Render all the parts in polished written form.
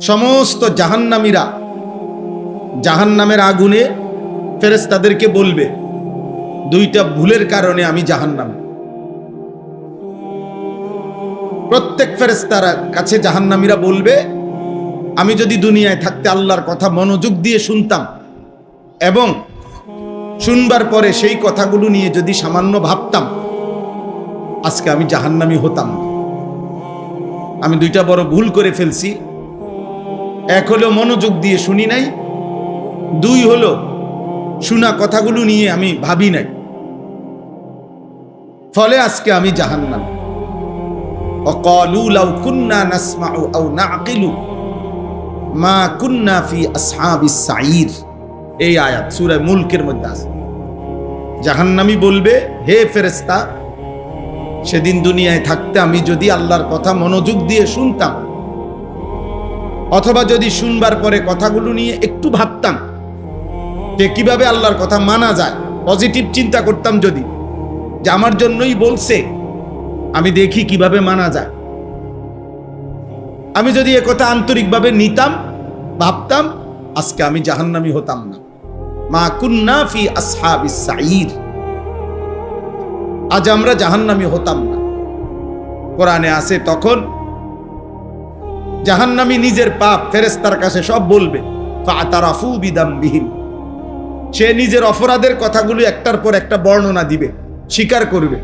সমস্ত জাহান্নামীরা জাহান্নামের আগুনে ফেরেশতাদেরকে বলবে, দুইটা ভুলের কারণে আমি জাহান্নামে। প্রত্যেক ফেরেশতার কাছে জাহান্নামীরা বলবে, আমি যদি দুনিয়ায় থাকতে আল্লাহর কথা মনোযোগ দিয়ে শুনতাম এবং শুনবার পরে সেই কথাগুলো নিয়ে যদি সামান্য ভাবতাম, আজকে আমি জাহান্নামী হতাম না। আমি দুইটা বড় ভুল করে ফেলছি। এক হলো মনোযোগ দিয়ে শুনি নাই, দুই হলো শোনা কথাগুলো নিয়ে আমি ভাবি নাই, ফলে আজকে আমি জাহান্নামী। وقالوا لو كنا نسمع أو نعقل ما كنا في أصحاب السعير। এই আয়াত সূরা মুলকের মধ্যে আছে। জাহান্নামী বলবে, হে ফেরেশতা, সেদিন দুনিয়ায় থাকতে আমি যদি আল্লাহর কথা মনোযোগ দিয়ে শুনতাম, অথবা যদি শুনবার পরে কথাগুলো নিয়ে একটু ভাবতাম যে কিভাবে আল্লাহর কথা মানা যায়, পজিটিভ চিন্তা করতাম, যদি যে আমার জন্যই বলছে, আমি দেখি কিভাবে মানা যায়, আমি যদি একথা আন্তরিকভাবে নিতাম, ভাবতাম, আজকে আমি জাহান্নামী হতাম না। মা কুন্না ফি আসহাবিস সাঈর, আজ আমরা জাহান্নামী হতাম না। কোরআনে আছে, তখন জাহান্নামী নিজের পাপ ফেরেশতার কাছে সব বলবে, ফাতারাফু বিদামবিহিম, সে নিজের অপরাধের কথাগুলো একটার পর একটা বর্ণনা দিবে, স্বীকার করবে,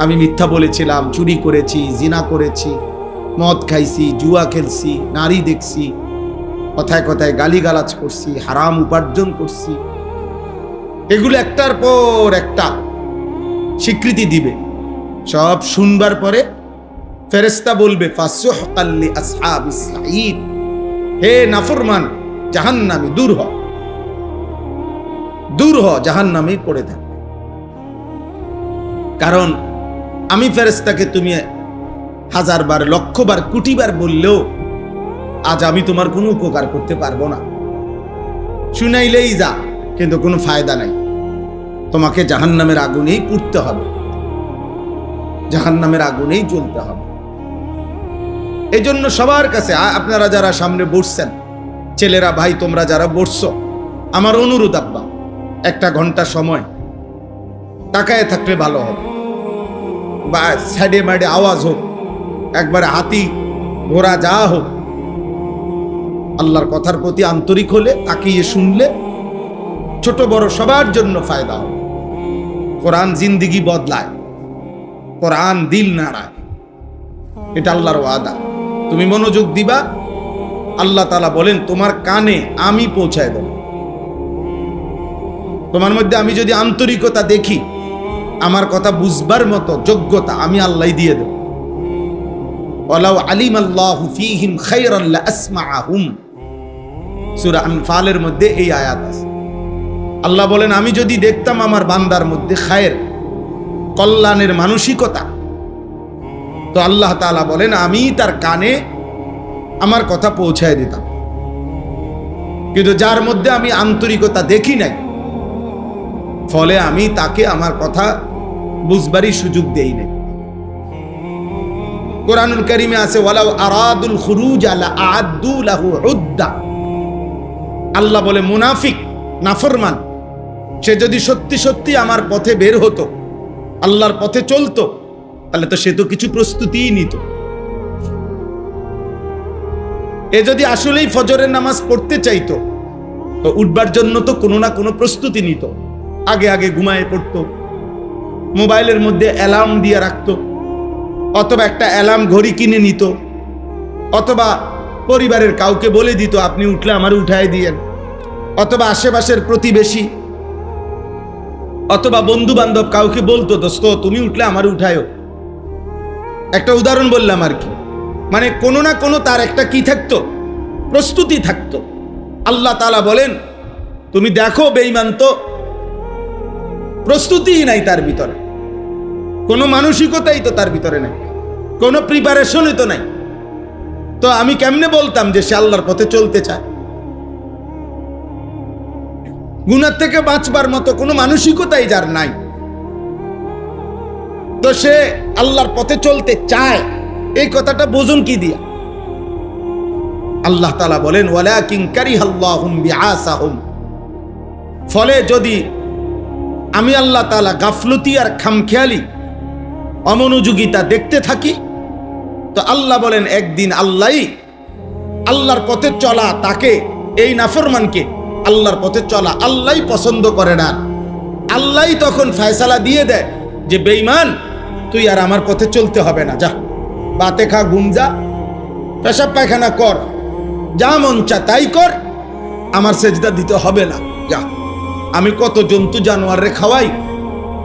আমি মিথ্যা বলেছিলাম, চুরি করেছি, জিনা করেছি, মদ খাইছি, জুয়া খেলছি, নারী দেখছি, কথায় কথায় গালিগালাজ করছি, হারাম উপার্জন করছি, এগুলো একটার পর একটা স্বীকৃতি দিবে। সব শুনবার পরে ফেরেশতা বলবে, ফাসুহকাল লিআসহাবিস সাঈর, হে নাফরমান জাহান্নামী, দূর হ, দূর হ, জাহান্নামে পড়ে থাক। কারণ আমি ফেরেশতাকে তুমি হাজারবার, লক্ষবার, কোটিবার বললেও আজ আমি তোমার কোনো উপকার করতে পারবো না। শুনাইলেই যা, কিন্তু কোনো ফায়দা নাই। তোমাকে জাহান্নামের আগুনেই পুড়তে হবে, জাহান্নামের আগুনেই জ্বলতে হবে। এই জন্য সবার কাছে, আপনারা যারা সামনে বসছেন, ছেলেরা, ভাই, তোমরা যারা বসছো, আমার অনুরোধ, আব্বা, একটা ঘন্টা সময় তাকায় থাকলে ভালো হবে। বা সাইডে মাইডে আওয়াজ হোক, একবারে হাতি ঘোড়া যা হোক, আল্লাহর কথার প্রতি আন্তরিক হলে, তাকিয়ে শুনলে, ছোট বড় সবার জন্য ফায়দা হবে। কোরআন জিন্দিগি বদলায়, কোরআন দিল নাড়ায়, এটা আল্লাহর ওয়াদা। তুমি মনোযোগ দিবা, আল্লাহ তাআলা বলেন তোমার কানে আমি পৌঁছায় দেব। তোমার মধ্যে আমি যদি আন্তরিকতা দেখি, আমার কথা বুঝবার মতো যোগ্যতা আমি আল্লাহ দিয়ে দেব। ওয়ালাউ আলিমাল্লাহু ফীহিম খায়রান লাআসমাআহুম, সূরা আনফালের মধ্যে এই আয়াত আছে। আল্লাহ বলেন, আমি যদি দেখতাম আমার বান্দার মধ্যে খায়ের, কল্যাণের মানসিকতা, তো আল্লাহ তাআলা বলেন আমি তার কানে আমার কথা পৌঁছায় দিতাম। কিন্তু যার মধ্যে আমি আন্তরিকতা দেখি নাই, ফলে আমি তাকে আমার কথা বুঝবারই সুযোগ দেই নাই। কোরআনুল কারীমে আছে, ওয়ালাউ আরাদুল খুরুজ লা আ'আদ্দু লাহু উদ্দা। আল্লাহ বলে, মুনাফিক, নাফরমান, সে যদি সত্যি সত্যি আমার পথে বের হতো, আল্লাহর পথে চলতো, তাহলে তো সে তো কিছু প্রস্তুতিই নিত। এ যদি আসলেই ফজরের নামাজ পড়তে চাইতো, তো উঠবার জন্য তো কোনো না কোনো প্রস্তুতি নিত। আগে আগে ঘুমায়ে পড়তো, মোবাইলের মধ্যে অ্যালার্ম দিয়ে রাখতো, অথবা একটা অ্যালার্ম ঘড়ি কিনে নিত, অথবা পরিবারের কাউকে বলে দিত, আপনি উঠলে আমার উঠায় দিয়েন, অথবা আশেপাশের প্রতিবেশী অথবা বন্ধু বান্ধব কাউকে বলতো, দোস্ত তুমি উঠলে আমার উঠায়ও। একটা উদাহরণ বললাম আর কি, মানে কোনো না কোনো তার একটা কি থাকতো, প্রস্তুতি থাকতো। আল্লাহ তাআলা বলেন, তুমি দেখো বেঈমান তো প্রস্তুতিই নাই তার ভিতরে, কোনো মানসিকতাই তো তার ভিতরে নাই, কোনো প্রিপারেশনই তো নাই। তো আমি কেমনে বলতাম যে সে আল্লাহর পথে চলতে চায়? গুনাহ থেকে বাঁচবার মতো কোনো মানসিকতাই যার নাই, তো সে আল্লাহর পথে চলতে চায়, এই কথাটা বোঝুন কি দিয়া? আল্লাহ তাআলা বলেন ওয়ালাকিন কারিহাল্লাহুম বিআসাহুম, ফলে যদি আমি আল্লাহ তাআলা গাফলতি আর খামখেয়ালি অমনোযোগিতা দেখতে থাকি, তো আল্লাহ বলেন একদিন আল্লাহর পথে চলা, তাকে এই নাফরমানকে আল্লাহর পথে চলা আল্লাহই পছন্দ করে না। আল্লাহই তখন ফয়সালা দিয়ে দেয় যে বেঈমান, তুই আর আমার পথে চলতে হবে না, যা বাতে খা, ঘুম যা, পেশাব পায়খানা কর, যা মন চা তাই কর, আমার সেজদা দিতে হবে না, যা। আমি কত জন্তু জানোয়ারে খাওয়াই,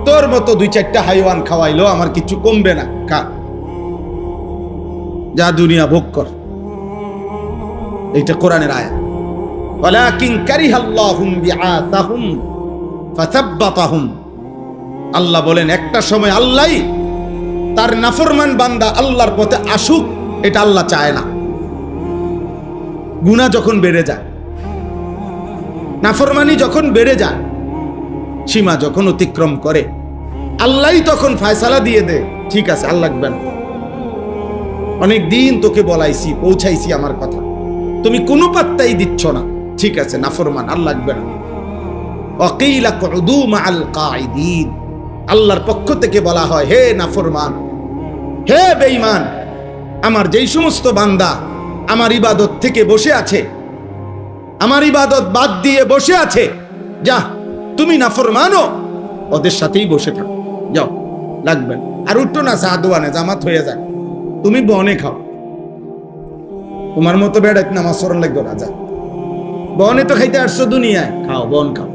তোর মতো 2-4টা হাইওয়ান খাওয়াইলো আমার কিছু কমবে না, খা, যা দুনিয়া ভোগ কর। এইটা কোরআনের আয়াত। ওয়ালাকিন কারিহাল্লাহুম বিআসাহুম ফাসাব্বাতাহুম, আল্লাহ বলেন একটা সময় আল্লাহই তার নাফরমান বান্দা আল্লাহর পথে আসুক, এটা আল্লাহ চায় না। গুনাহ যখন বেড়ে যায়, নাফরমানি যখন বেড়ে যায়, সীমা যখন অতিক্রম করে, আল্লাহই তখন ফয়সালা দিয়ে দেয়, ঠিক আছে আর লাগবে না, অনেক দিন তোকে বলাইছি, পৌঁছাইছি আমার কথা, তুমি কোনো পাত্তাই দিচ্ছ না, ঠিক আছে নাফরমান, আর লাগবে না। ওয়াকিলা কুদু মাআল কাঈদিন, আল্লাহর পক্ষ থেকে বলা হয়, হে নাফরমান, হে বেঈমান, আমার যেই সমস্ত বান্দা আমার ইবাদত থেকে বসে আছে, আমার ইবাদত বাদ দিয়ে বসে আছে, যা তুমি নাফরমানও ওদের সাথেই বসে থাকো, যাও, লাগবে না। আর উঠো না সাদওয়ানে, জামাত হয়ে যায়, তুমি বনে খাও, তোমার মতো বেড়াইতে নামাজ পড়ার লাগবে না, যা বনে তো খাইতে আসছো দুনিয়ায়, খাও, বন খাও,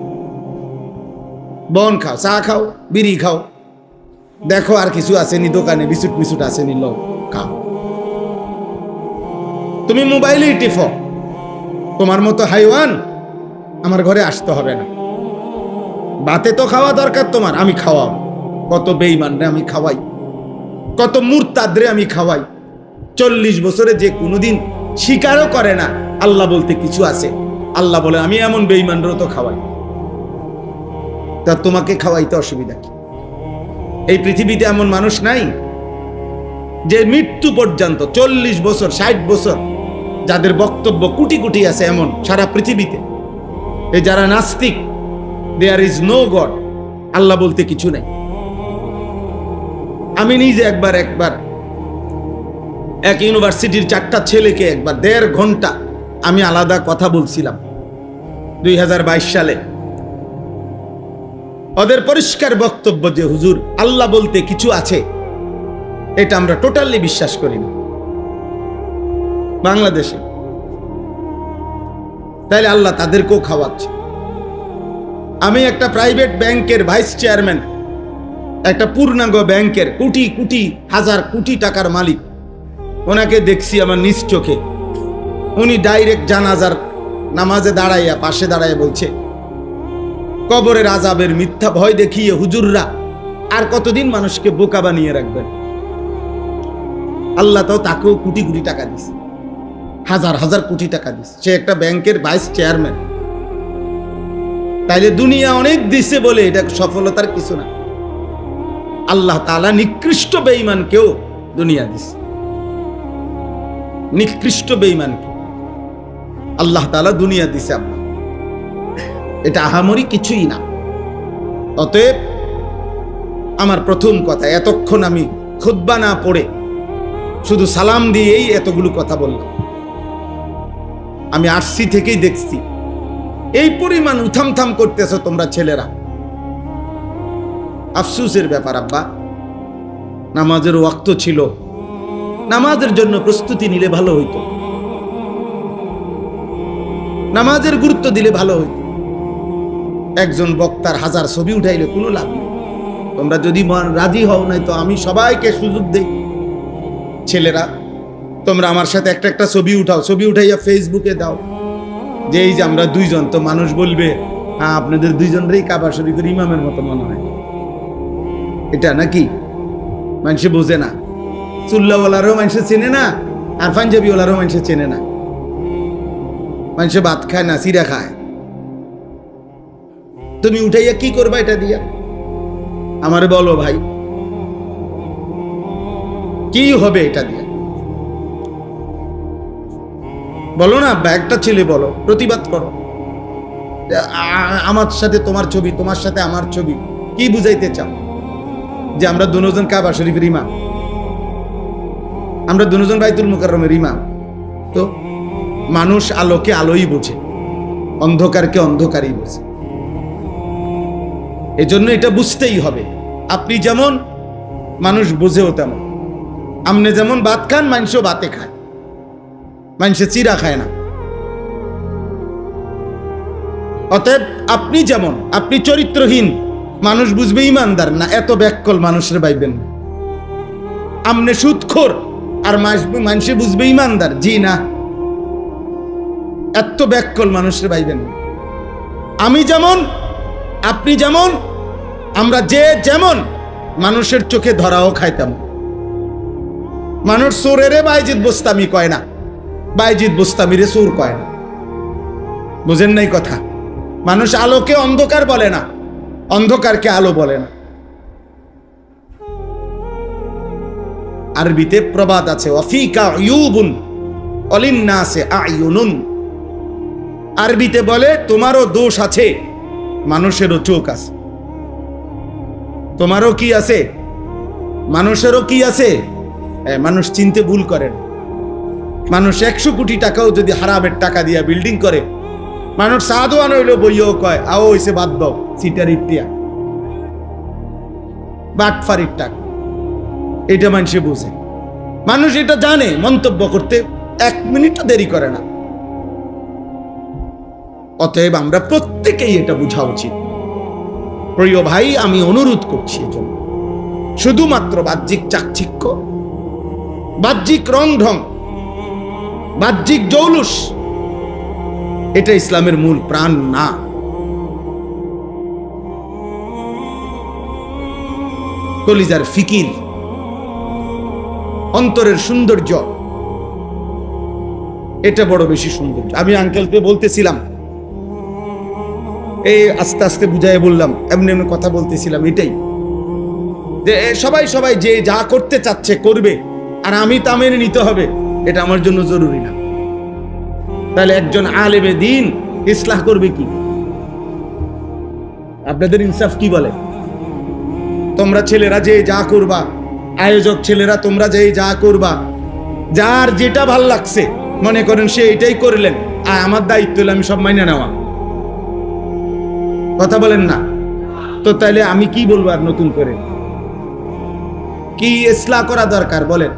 বন খাও, চা খাও, বিড়ি খাও, দেখো আর কিছু আসেনি দোকানে, বিস্কুট মিস্কুট আসেনি, লো খাও। তুমি মোবাইলেই টিপো, তোমার মতো হাইওয়ান আমার ঘরে আসতে হবে না। বাতে তো খাওয়া দরকার তোমার, আমি খাওয়াবো। কত বেঈমান রে আমি খাওয়াই, কত মুরতাদরে আমি খাওয়াই, 40 বছরে যে কোনোদিন স্বীকারও করে না আল্লাহ বলতে কিছু আছে। আল্লাহ বলে আমি এমন বেঈমানরও তো খাওয়াই, তা তোমাকে খাওয়াইতে অসুবিধা কি? এই পৃথিবীতে এমন মানুষ নাই যে মৃত্যু পর্যন্ত 40 বছর 60 বছর যাদের বক্তব্য কোটি কোটি আছে, এমন সারা পৃথিবীতে। এই যারা নাস্তিক, দেয়ার ইজ নো গড, আল্লাহ বলতে কিছু নাই। আমি নিজে একবার এক ইউনিভার্সিটির 4টা ছেলেকে একবার 1.5 ঘন্টা আমি আলাদা কথা বলছিলাম 2022 সালে। ওদের পরিষ্কার বক্তব্য যে হুজুর আল্লাহ বলতে কিছু আছে, এটা আমরা টোটালি বিশ্বাস করি না বাংলাদেশে। তাইলে আল্লাহ তাদেরকেও খাওয়াচ্ছে। আমি একটা প্রাইভেট ব্যাংকের ভাইস চেয়ারম্যান, একটা পূর্ণাঙ্গ ব্যাংকের কোটি কোটি হাজার কোটি টাকার মালিক, ওনাকে দেখছি আমার নিজ চোখে। উনি ডাইরেক্ট জানাজার নামাজে দাঁড়াইয়া, পাশে দাঁড়াইয়া বলছে, কবরের আযাবের মিথ্যা ভয় দেখিয়ে হুজুররা আর কতদিন মানুষকে বোকা বানিয়ে রাখবেন। আল্লাহ তো তাকেও কোটি কোটি টাকা দিছে, হাজার হাজার কোটি টাকা দিছে, সে একটা ব্যাংকের ভাইস চেয়ারম্যান। তাইলে দুনিয়া অনেক দিছে বলে এটা সফলতার কিছু না। আল্লাহ তাআলা নিকৃষ্ট বেঈমানকেও দুনিয়া দিছে, নিকৃষ্ট বেঈমানকে আল্লাহ তাআলা দুনিয়া দিছে। আপনার এটা আহামরি কিছুই না। অতএব আমার প্রথম কথা, এতক্ষণ আমি খুতবা না পড়ে শুধু সালাম দিয়েই এতগুলো কথা বললাম। আমি আরসি থেকেই দেখছি এই পরিমাণ উথামথাম করতেছো তোমরা ছেলেরা। আফসোসের ব্যাপার আব্বা, নামাজের ওয়াক্ত ছিল, নামাজের জন্য প্রস্তুতি নিলে ভালো হইতো, নামাজের গুরুত্ব দিলে ভালো হইতো। একজন বক্তার 1000 ছবি উঠাইলে কোনো লাভ নেই। তোমরা যদি রাজি হও নাই তো আমি সবাইকে সুযোগ দেই, ছেলেরা তোমরা আমার সাথে একটা ছবি উঠাও, ছবি উঠাইয়া ফেসবুকে দাও, যে এই যে আমরা দুইজন, তো মানুষ বলবে হ্যাঁ আপনাদের দুইজনেরই কাবা শরীফের ইমামের মতো মনে হয়। এটা নাকি মানুষে বোঝে না। চুল্লাওয়ালারও মানুষে চেনে না, আর পাঞ্জাবিওয়ালারও মানুষে চেনে না। মানুষে ভাত খায় না, চিরা খায়। তুমি উঠাইয়া কি করবা এটা দিয়া? আমারে বলো ভাই, কি হবে এটা দিয়া? বলো না, একটা ছেলে বলো, প্রতিবাদ করো। আমার সাথে তোমার ছবি, তোমার সাথে আমার ছবি, কি বুঝাইতে চাও? যে আমরা দুজন কাবা শরীফের ইমাম, আমরা দুজন বাইতুল মুকাররমের ইমাম। তো মানুষ আলোকে আলোই বোঝে, অন্ধকারকে অন্ধকারই বোঝে। এজন্য এটা বুঝতেই হবে। আপনি যেমন, মানুষ বুঝেও তেমন। আপনি যেমন ভাত খান, মানুষও ভাতে খায়, মানুষে চিরা খায় না। অতএব আপনি যেমন, আপনি চরিত্রহীন, মানুষ বুঝবে ইমানদার না, এত ব্যাককল মানুষের বাইবেন না। আপনি সুদখোর, আর মানুষে বুঝবে ইমানদার, জি না, এত ব্যাককল মানুষের বাইবেন না। আমি যেমন, আপনি যেমন, আমরা যে যেমন, মানুষের চোখে ধরাও খাইতাম। মানুষ চোরেরে বাইজিদ বোস্তামি কয় না, বাইজিদ বোস্তামিরে চোর কয় না। বুঝেন নাই কথা? মানুষ আলোকে অন্ধকার বলে না, অন্ধকারকে আলো বলে না। আরবিতে প্রবাদ আছে, ওয়াফিকা ইউবুন অলিন্নাসে আয়ুনুন। আরবিতে বলে, তোমারও দোষ আছে, মানুষেরও চোখ আছে। তোমারও কি আছে, মানুষেরও কি আছে। মানুষ চিনতে ভুল করেন। মানুষ 100 কোটি টাকাও যদি হারামের টাকা দিয়া বিল্ডিং করে, মানুষ সাধুয়ান হইলো বইও কয়, আও হইছে বাদ দাও, সিটারির টিয়া, বাটফারির টাকা। এটা মানুষে বুঝে, মানুষ এটা জানে। মন্তব্য করতে 1 মিনিটও দেরি করে না। অতএব আমরা প্রত্যেকেই এটা বোঝা উচিত। প্রিয় ভাই, আমি অনুরোধ করছি এজন্য, শুধুমাত্র বাহ্যিক চাকচিক্য, বাহ্যিক রং ঢং, বাহ্যিক জৌলুস, এটা ইসলামের মূল প্রাণ না। কলিজার ফিকির, অন্তরের সৌন্দর্য, এটা বড় বেশি সৌন্দর্য। আমি আঙ্কেলকে বলতেছিলাম, এই আস্তে আস্তে বুঝাই বললাম, এমনি এমনি কথা বলতেছিলাম, এটাই যে সবাই যে যা করতে চাচ্ছে করবে, আর আমি তা মেনে নিতে হবে, এটা আমার জন্য জরুরি না। তাহলে একজন আলেমে দ্বীন ইসলাহ করবে কি? আপনাদের ইনসাফ কি বলে? তোমরা ছেলেরা যে যা করবা, আয়োজক ছেলেরা তোমরা যে যা করবা, যার যেটা ভাল লাগছে মনে করেন সে এটাই করলেন, আর আমার দায়িত্ব হলো আমি সব মাইনে নেওয়া। কথা বলেন না তো? তাইলে আমি কি বলবো আর নতুন করে? কি ইসলাহ করা দরকার বলেন?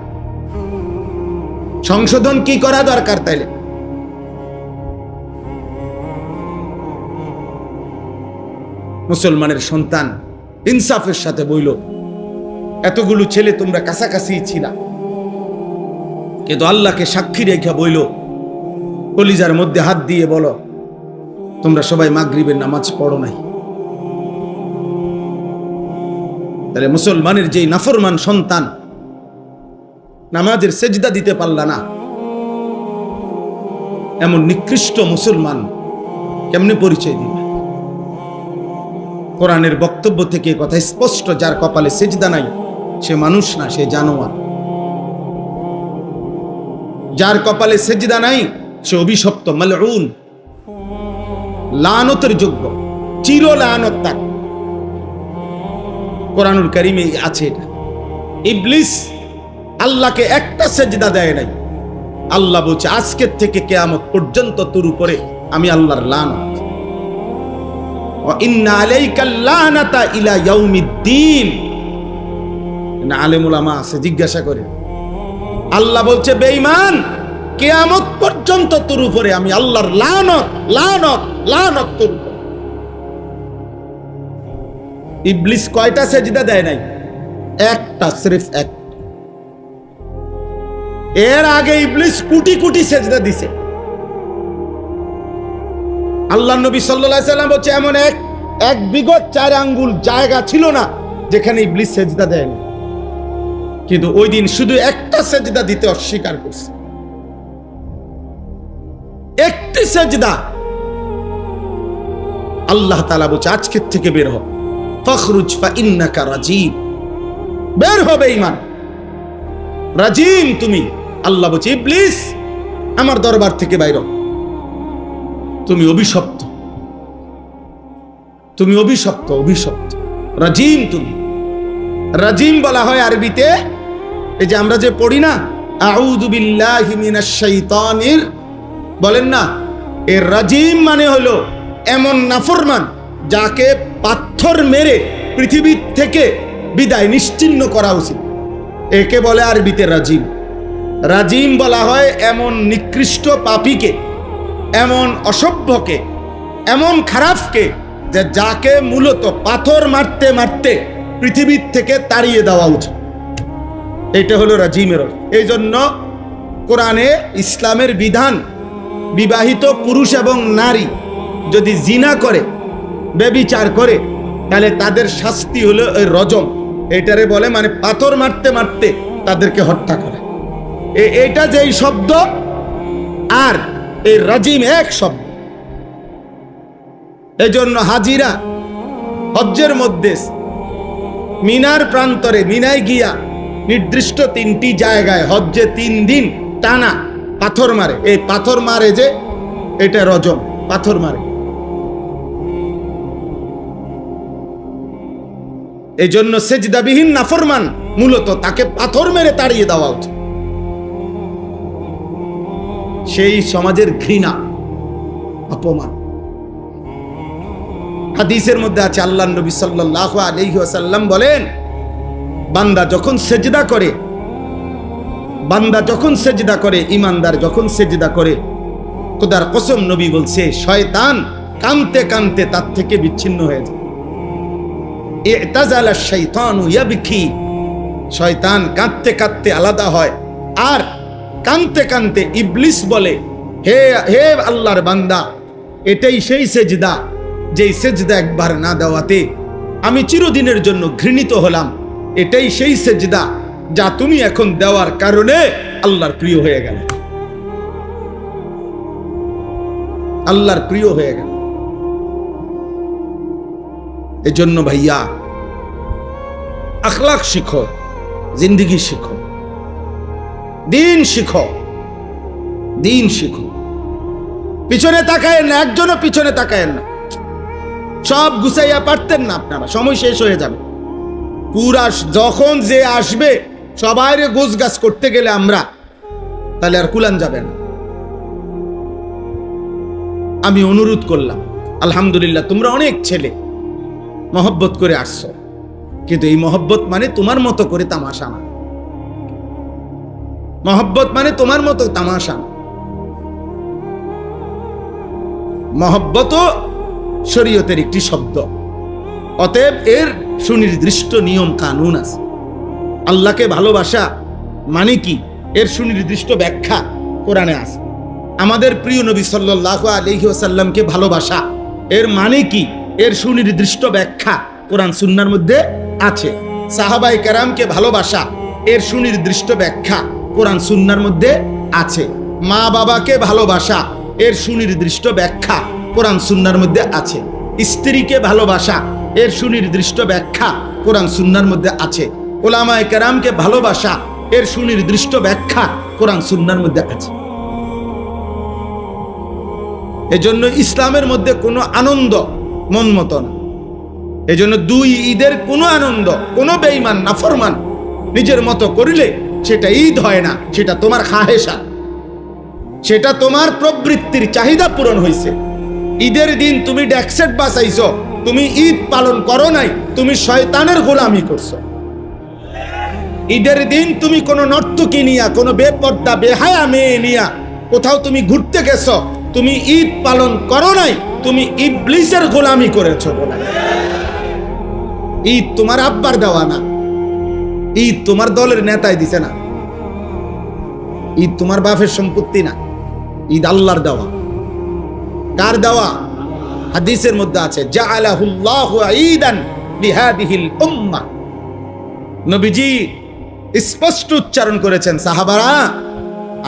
সংশোধন কি করা দরকার? তাইলে মুসলমানের সন্তান ইনসাফের সাথে বইল, এতগুলো ছেলে তোমরা কাছাকাছি ছিলা, কিন্তু আল্লাহকে সাক্ষী রেখে বইল, কলিজার মধ্যে হাত দিয়ে বলো, তোমরা সবাই মাগরিবের নামাজ পড়ো নাই। তাহলে মুসলমানের যে নাফরমান সন্তান নামাজের সেজদা দিতে পারল না, এমন নিকৃষ্ট মুসলমান কেমনে পরিচয় দিবে? কোরআনের বক্তব্য থেকে কথা স্পষ্ট, যার কপালে সেজদা নাই সে মানুষ না, সে জানোয়ার। যার কপালে সেজদা নাই সে অভিশপ্ত, মালউন, লানতের যোগ্য, চির লানত তার। কোরআনুল কারীমে আছে এটা। ইবলিস আল্লাহকে একটা সেজদা দেয় নাই। আল্লাহ বলছে, আজকের থেকে কিয়ামত পর্যন্ত তোর উপরে আমি আল্লাহর লানত। ওয়া ইন্না আলাইকাল লানাতা ইলা ইয়াউমিদ্দিন। না আলেম উলামা আছে, জিজ্ঞাসা করে। আল্লাহ বলছে, বেঈমান, কিয়ামত পর্যন্ত তোর উপরে আমি আল্লাহর লানত, লানত, লানত তোর উপরে। ইবলিস কয়টা সেজদা দেয় নাই? একটা, সির্ফ এক। এর আগে ইবলিস কোটি কোটি সেজদা দিছে। আল্লাহ নবী সাল্লাল্লাহু আলাইহি সাল্লাম বলছে, এমন এক বিগত 4 আঙ্গুল জায়গা ছিল না যেখানে ইবলিস সেজদা দেয়নি, কিন্তু ওই দিন শুধু একটা সেজদা দিতে অস্বীকার করছে। একটি সেজদা। আল্লাহ তাআলা বলছে, আজকের থেকে বের হ, ফখরুজ ফা ইন্নাকা রাজিম। বের হবে ইমান, রাজিম তুমি। আল্লাহ বলছে, ইবলিস আমার দরবার থেকে বাইর হও। তুমি অভিশপ্ত, তুমি অভিশপ্ত, অভিশপ্ত, রাজিম। তুমি রাজিম বলা হয় আরবিতে, এই যে আমরা যে পড়ি না আউযু বিল্লাহি মিনাশ শাইতানির, বলেন না, এর রাজিম মানে হলো এমন নাফরমান যাকে পাথর মেরে পৃথিবী থেকে বিদায় নিশ্চিহ্ন করা উচিত, একে বলে আরবিতে রাজিম। রাজিম বলা হয় এমন নিকৃষ্ট পাপীকে, এমন অসভ্যকে, এমন খারাপকে, যে যাকে মূলত পাথর মারতে মারতে পৃথিবীর থেকে তাড়িয়ে দেওয়া উচিত। এটা হলো রাজিমের অর্থ। এই জন্য কোরআনে ইসলামের বিধান, বিবাহিত পুরুষ এবং নারী যদি জিনা করে, ব্যভিচার করে, তাহলে তাদের শাস্তি হলো ওই রজম। এটারে বলে মানে পাথর মারতে মারতে তাদেরকে হত্যা করে। এটা যেই শব্দ আর এই রাজিম এক শব্দ। এই জন্য হাজিরা হজ্জের মধ্যে মিনার প্রান্তরে, মিনায় গিয়া নির্দিষ্ট 3টি জায়গায় হজ্জে 3 দিন টানা পাথর মারে। এই পাথর মারে যে, এটা রজম, পাথর মারে। এই জন্য সেজদাবিহীন নাফরমান মূলত তাকে পাথর মেরে তাড়িয়ে দেওয়া উচিত। সেই সমাজের ঘৃণা, অপমান। হাদিসের মধ্যে আছে, আল্লাহর নবী সাল্লাল্লাহু আলাইহি ওয়াসাল্লাম বলেন, বান্দা যখন সেজদা করে, বান্দা যখন সেজদা করে, ইমানদার যখন সেজদা করে, খোদার কসম নবী বলছে শয়তান কাঁদতে কাঁদতে তার থেকে বিচ্ছিন্ন হয়ে যায়। ইতাজালা শাইতানু ইয়াবকি, শয়তান কাঁদতে কাঁদতে আলাদা হয়। আর কাঁদতে কাঁদতে ইবলিস বলে, হে হে আল্লাহর বান্দা, এটাই সেই সেজদা যেই সেজদা একবার না দেওয়াতে আমি চিরদিনের জন্য ঘৃণিত হলাম। এটাই সেই সেজদা যা তুমি এখন দেওয়ার কারণে আল্লাহর প্রিয় হয়ে গেল, আল্লাহর প্রিয় হয়ে গেল। এজন্য ভাইয়া আখলাক শিখো, জিন্দেগি শিখো, দিন শিখো, দিন শিখো। পিছনে তাকায়েন না, একজনও পিছনে তাকায়েন না। সব গুছাইয়া পারতেন না আপনারা, সময় শেষ হয়ে যাবে। পুরা যখন যে আসবে সবাইরে গোছগাছ করতে গেলে আমরা, তাহলে আর কুলান যাবে না। আমি অনুরোধ করলাম, আলহামদুলিল্লাহ তোমরা অনেক ছেলে মহব্বত করে আসছো, কিন্তু এই মহব্বত মানে তোমার মতো করে তামাশা না। মহব্বত মানে তোমার মতো তামাশা না। মহব্বতও শরীয়তের একটি শব্দ, অতএব এর সুনির্দিষ্ট নিয়ম কানুন আছে। আল্লাহকে ভালোবাসা মানে কি, এর সুনির্দিষ্ট ব্যাখ্যা কোরআনে আছে। আমাদের প্রিয় নবী সাল্লাল্লাহু আলাইহি ওয়াসাল্লামকে ভালোবাসা এর মানে কি, এর সুনির্দিষ্ট ব্যাখ্যা কোরআন সুন্নাহর মধ্যে আছে। সাহাবায়ে কেরামকে ভালোবাসা এর সুনির্দিষ্ট ব্যাখ্যা কোরআন সুন্নাহর মধ্যে আছে। মা বাবাকে ভালোবাসা এর সুনির্দিষ্ট ব্যাখ্যা কোরআন সুন্নাহর মধ্যে আছে। স্ত্রীকে ভালোবাসা এর সুনির্দিষ্ট ব্যাখ্যা কোরআন সুন্নাহর মধ্যে আছে। উলামায়ে কেরামকে ভালোবাসা এর সুনির্দিষ্ট ব্যাখ্যা কোরআন সুন্নাহর মধ্যে আছে। এজন্য ইসলামের মধ্যে কোনো আনন্দ মন মতো না। এজন্য 2 ঈদের কোনো আনন্দ, কোনো বেঈমান নাফরমান নিজের মতো করিলে সেটা ঈদ হয় না, সেটা তোমার খাহেশা, সেটা তোমার প্রবৃত্তির চাহিদা পূরণ হয়েছে। ঈদের দিন তুমি ড্যাকসেট বাঁচাইছো, তুমি ঈদ পালন করো নাই, তুমি শয়তানের গোলামি করছো। ঈদের দিন তুমি কোনো নর্তকী নিয়া, কোনো বেপর্দা বেহায়া মেয়ে নিয়া কোথাও তুমি ঘুরতে গেছো, তুমি ঈদ পালন করো নাই, তুমি ইবলিসের গোলামি করেছো। ঈদ তোমার আব্বার দেওয়া না, ঈদ তোমার দলের নেতায় দিছে না, ঈদ তোমার বাপের সম্পত্তি না, ঈদ আল্লাহর দেওয়া। কার দেওয়া? হাদিসের মধ্যে আছে, জাআলাহুল্লাহু ঈদান লিহাদিহিল উম্মাহ। নবীজি স্পষ্ট উচ্চারণ করেছেন, সাহাবারা,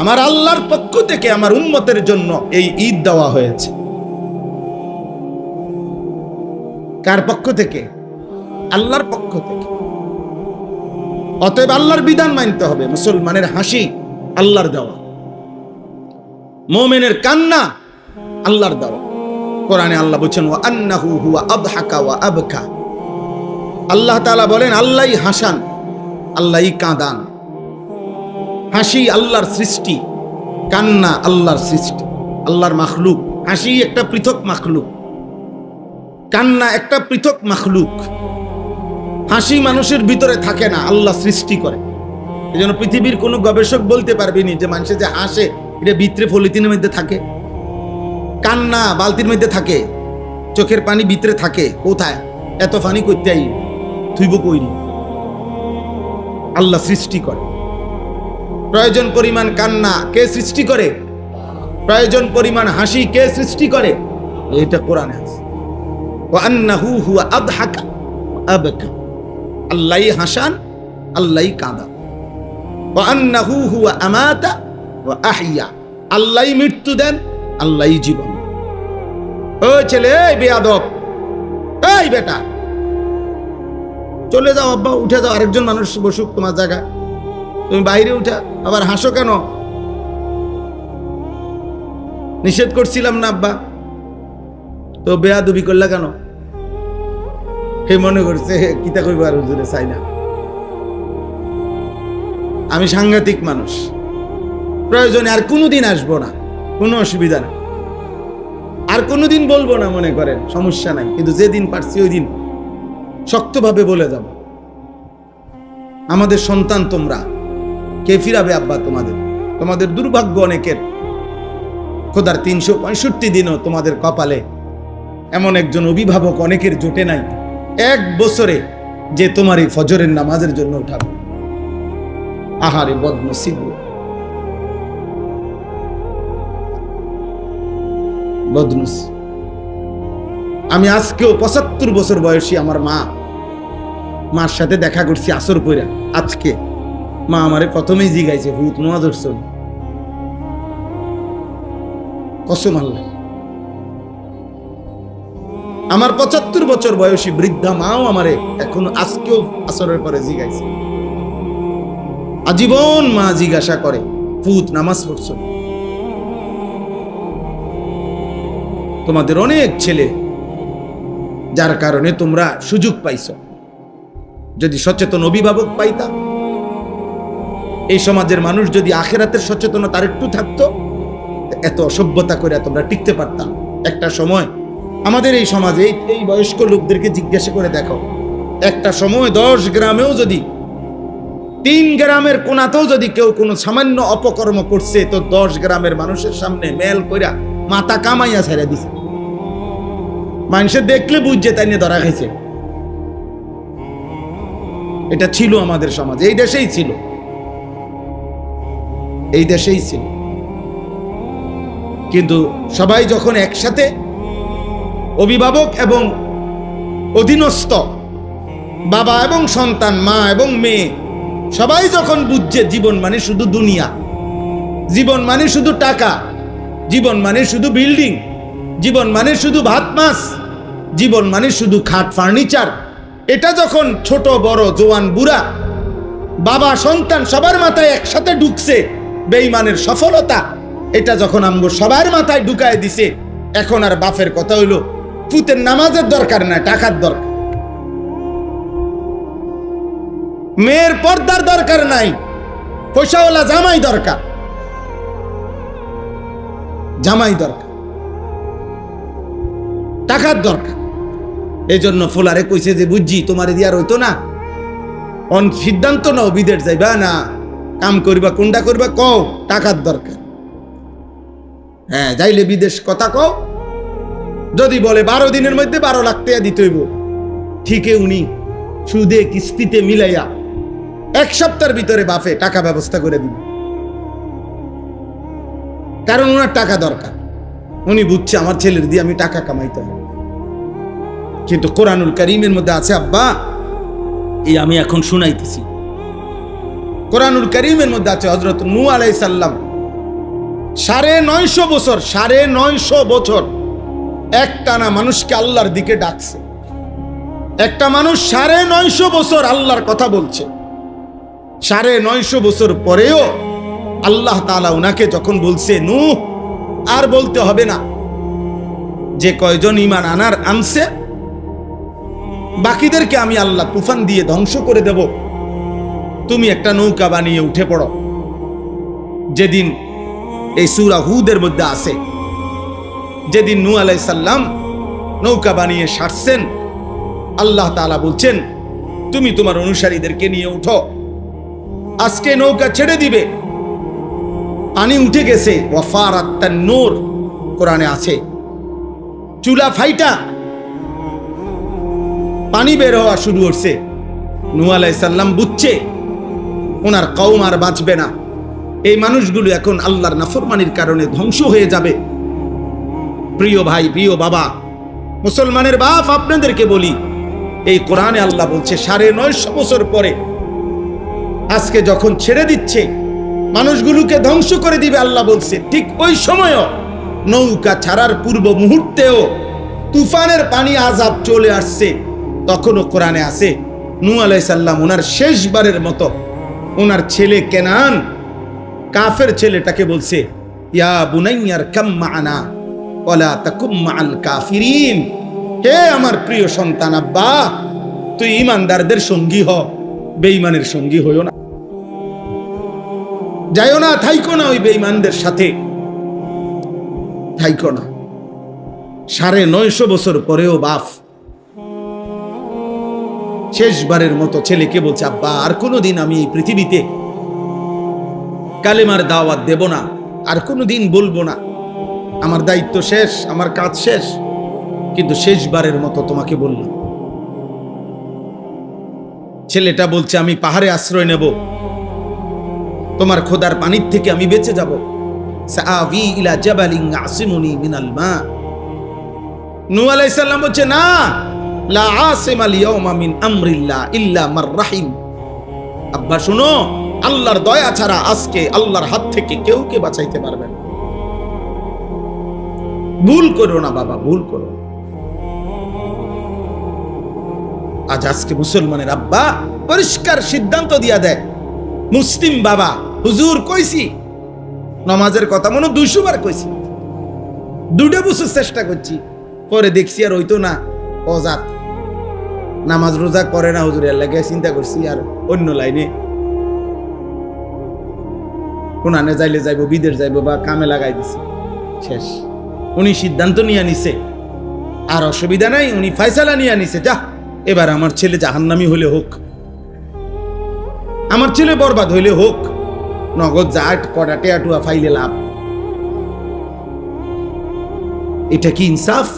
আমার আল্লাহর পক্ষ থেকে আমার উম্মতের জন্য এই ঈদ দেওয়া হয়েছে। কার পক্ষ থেকে? আল্লাহর পক্ষ থেকে। অতএব আল্লাহর বিধান মানতে হবে। মুসলমানের হাসি আল্লাহর দেওয়া। মুমিনের কান্না আল্লাহর দেওয়া। কোরআনে আল্লাহ বলেন ওয়া আন্নাহু হুয়া আদহাকা ওয়া আবকা। আল্লাহ তাআলা বলেন আল্লাহই হাসান, আল্লাহই কাঁদান। হাসি আল্লাহর সৃষ্টি, কান্না আল্লাহর সৃষ্টি, আল্লাহর মাখলুক। হাসি একটা পৃথক মাখলুক, কান্না একটা পৃথক মাখলুক। হাসি মানুষের ভিতরে থাকে না, আল্লাহ সৃষ্টি করে। এই জন্য পৃথিবীর কোনো গবেষক বলতে পারবেনি যে মানুষে যে হাসে এটা ভিতরে পলিথিনের মধ্যে থাকে, কান্না বালতির মধ্যে থাকে, চোখের পানি ভিতরে থাকে। কোথায় এত পানি করতে আই থুইব কইরি? আল্লাহ সৃষ্টি করে। প্রয়োজন পরিমাণ কান্না কে সৃষ্টি করে? প্রয়োজন পরিমাণ হাসি কে সৃষ্টি করে? এটা কোরআনে আছে। ওয়া আন্নাহু হুয়া আদহাকা ওয়া আবকা। আল্লাহই হাসান, আল্লাহই কাঁদান। ওয়া আন্নাহু হুয়া আমাতা ওয়া আহইয়া। আল্লাহই মৃত্যু দেন, আল্লাহই জীবন। ও ছেলে, এই বেয়াদব, এই বেটা, চলে যাও আব্বা, উঠে যাও, আরেকজন মানুষ বসুক তোমার জায়গায়, তুমি বাইরে উঠা আবার হাসো কেন? নিষেধ করছিলাম না আব্বা, তো বেয়াদবি করলা কেন? হে মনে করছে কিতা কইব আর হুজুরে চাই না। আমি সাংঘাতিক মানুষ, প্রয়োজনে আর কোনোদিন আসবো না, কোনো অসুবিধা নেই, আর কোনোদিন বলবো না, মনে করেন সমস্যা নাই। কিন্তু যেদিন পারছি ওই দিন শক্তভাবে বলে যাব, আমাদের সন্তান তোমরা, কে ফিরাবে আব্বা তোমাদের? তোমাদের দুর্ভাগ্য অনেকের, খোদার 365 দিনও তোমাদের কপালে এমন একজন অভিভাবক অনেকের জোটে নাই এক বছরে যে তোমার এই ফজরের নামাজের জন্য উঠাবে। আহারে বদনসিব, বদনসিব। আমি আজকেও 75 বছর বয়সী আমার মার সাথে দেখা করছি আসর পইরা। আজকে মা আমারে প্রথমেই জিগাইছে হুত নামাজ পড়ছো? কসম আল্লাহ, আমার 75 বছর বয়সী বৃদ্ধা মাও আমারে এখনো আজকেও আসরের পরে জিগাইছে। আজীবন মা জিজ্ঞাসা করে ফুত নামাজ পড়ছো? তোমাদের অনেক ছেলে, যার কারণে তোমরা সুযোগ পাইছো। যদি সচেতন অভিভাবক পাইতাম, এই সমাজের মানুষ যদি আখিরাতের সচেতনতা আর একটু থাকতো, এত অসভ্যতা করে তোমরা টিকতে পারতাম। একটা সময় আমাদের এই সমাজে এই বয়স্ক লোকদেরকে জিজ্ঞাসা করে দেখো, একটা সময় 10 গ্রামেও যদি, 3 গ্রামের কোনাতেও যদি কেউ কোনো সামান্য অপকর্ম করছে, তো 10 গ্রামের মানুষের সামনে মেল কইরা মাথা কামাইয়া ছেড়ে দিছে। মানুষে দেখলে বুঝছে তাই নিয়ে ধরা খাইছে। এটা ছিল আমাদের সমাজ, এই দেশেই ছিল, এই দেশেই ছিল। কিন্তু সবাই যখন একসাথে, অভিভাবক এবং অধীনস্থ, বাবা এবং সন্তান, মা এবং মেয়ে, সবাই যখন বুঝছে জীবন মানে শুধু দুনিয়া, জীবন মানে শুধু টাকা, জীবন মানে শুধু বিল্ডিং, জীবন মানে শুধু ভাত মাছ, জীবন মানে শুধু খাট ফার্নিচার, এটা যখন ছোট বড় জোয়ান বুড়া, বাবা সন্তান সবার মাথায় একসাথে ঢুকছে, বেঈমানের সফলতা এটা যখন আমগো সবার মাথায় ঢুকায় দিছে, এখন আর বাপের কথা হইলো ফুতের নামাজের দরকার না, টাকার দরকার। মেয়ের পর্দার দরকার নাই, পয়সাওয়ালা জামাই দরকার, জামাই দরকার, টাকার দরকার। এই জন্য ফুলারে কইছে যে বুঝছি তোমার দিয়ার হইতো না, অন সিদ্ধান্ত নাও, বিদেশ যাইবা না কাম করবা, কোনটা করবা কও, টাকার দরকার। হ্যাঁ, যাইলে বিদেশ কথা কও, যদি বলে 12 দিনের মধ্যে 12 লাখ টাকা দিতে হইব, ঠিকই উনি সুদে কিস্তিতে মিলাইয়া 1 সপ্তাহের ভিতরে বাপে টাকা ব্যবস্থা করে দিবে, কারণ ওনার টাকা দরকার। উনি বুঝছে আমার ছেলের দিয়ে আমি টাকা কামাইতে হবে। কিন্তু কোরআনুল কারীমের মধ্যে আছে আব্বা, এই আমি এখন শুনাইতেছি, কোরআনুল কারীমের মধ্যে আছে হযরত নূহ আলাইহিস সালাম 950 বছর, 950 বছর একটানা মানুষকে আল্লাহর দিকে ডাকছে। একটা মানুষ 950 বছর আল্লাহর কথা বলছে। 950 বছর পরেও আল্লাহ তাআলা উনাকে যখন বলছে নূহ আর বলতে হবে না। যে কয়জন ঈমান আনছে বাকিদেরকে আমি আল্লাহ তুফান দিয়ে ধ্বংস করে দেব। তুমি একটা নৌকা বানিয়ে উঠে পড়ো। যেদিন এই সূরা হুদের মধ্যে আছে, যেদিন নূহ আলাইহিস সালাম নৌকা বানিয়ে সারছেন, আল্লাহ তাআলা বলছেন তুমি তোমার অনুসারীদেরকে নিয়ে উঠো, আজকে নৌকা ছেড়ে দিবে। পানি উঠে গেছে, ওয়াফারাত তান্নুর কোরআনে আছে, চুলা ফাইটা পানি বের হওয়া শুরু হচ্ছে। নূহ আলাইহিস সালাম বুঝছে ওনার কওম আর বাঁচবে না, এই মানুষগুলো এখন আল্লাহর নাফরমানির কারণে ধ্বংস হয়ে যাবে। প্রিয় ভাই, প্রিয় বাবা, মুসলমানের বাপ, আপনাদেরকে বলি, এই কোরআনে আল্লাহ বলছে 950 বছর পরে আজকে যখন ছেড়ে দিচ্ছে, মানুষগুলোকে ধ্বংস করে দিবে আল্লাহ বলছে, ঠিক ওই সময়ও নৌকা ছাড়ার পূর্ব মুহূর্তেও তুফানের পানি আযাব চলে আসছে। তখনও কোরআনে আছে নূহ আলাইহিস সালাম ওনার শেষবারের মতো ওনার ছেলে কেনান, কাফের ছেলেটাকে বলছে, ইয়া বুনাইয়ার কাম মা'ানা ওয়ালা তাকুম মা'আল কাফিরিন, হে আমার প্রিয় সন্তান, আব্বা তুই ঈমানদারদের সঙ্গী হ, বেঈমানের সঙ্গী হইও না, যাইও না, থাইকো না ওই বেঈমানদের সাথে, থাইকো না। 950 বছর পরেও বাপ শেষবারের মতো ছেলেকে বলছে, আব্বা আর কোনোদিন আমি এই পৃথিবীতে কালেমার দাওয়াত দেব না, আর কোনোদিন বলবো না, আমার দায়িত্ব শেষ, আমার কাজ শেষ, কিন্তু শেষবারের মতো তোমাকে বললাম। ছেলেটা বলছে, আমি পাহাড়ে আশ্রয় নেব, তোমার খোদার পানির থেকে আমি বেঁচে যাব। সাআবি ইলা জাবালিন আসিমুনি মিনাল মা। নূহ আলাইহিস সালাম বলছে, না, লা আসিমাল ইয়াউমা মিন আমরিল্লাহ ইল্লা মার রাহিম। আব্বা শুনো, আল্লাহর দয়া ছাড়া আজকে আল্লাহর হাত থেকে কেউকে বাঁচাইতে পারবে না। ভুল করো না বাবা, ভুল করো। আজ আজকে মুসলমানের আব্বা পরিষ্কার সিদ্ধান্ত দিয়া দেয়, মুসলিম বাবা, হুজুর কইছি নামাজের কথা মনে 200 বার কইছি, 2 বছর চেষ্টা করছি, পরে দেখছি আর হইতো না, অজাত নামাজ রোজা করে না হুজুরের লাগে চিন্তা করছি আর অন্য লাইনে কোনানে যাইলে যাইবো, বিদেশ যাইবো বা কামে লাগাই দিছি, শেষ। উনি সিদ্ধান্ত নিয়ে নিছে, আর অসুবিধা নাই, উনি ফয়সালা নিয়ে নিছে, যা এবার আমার ছেলে জাহান্নামী হলে হোক, আমার ছেলে বরবাদ হইলে হোক, নগদ জাট কটা টেয়াটুয়া ফাইলে লাভ। এটা কি ইনসাফ?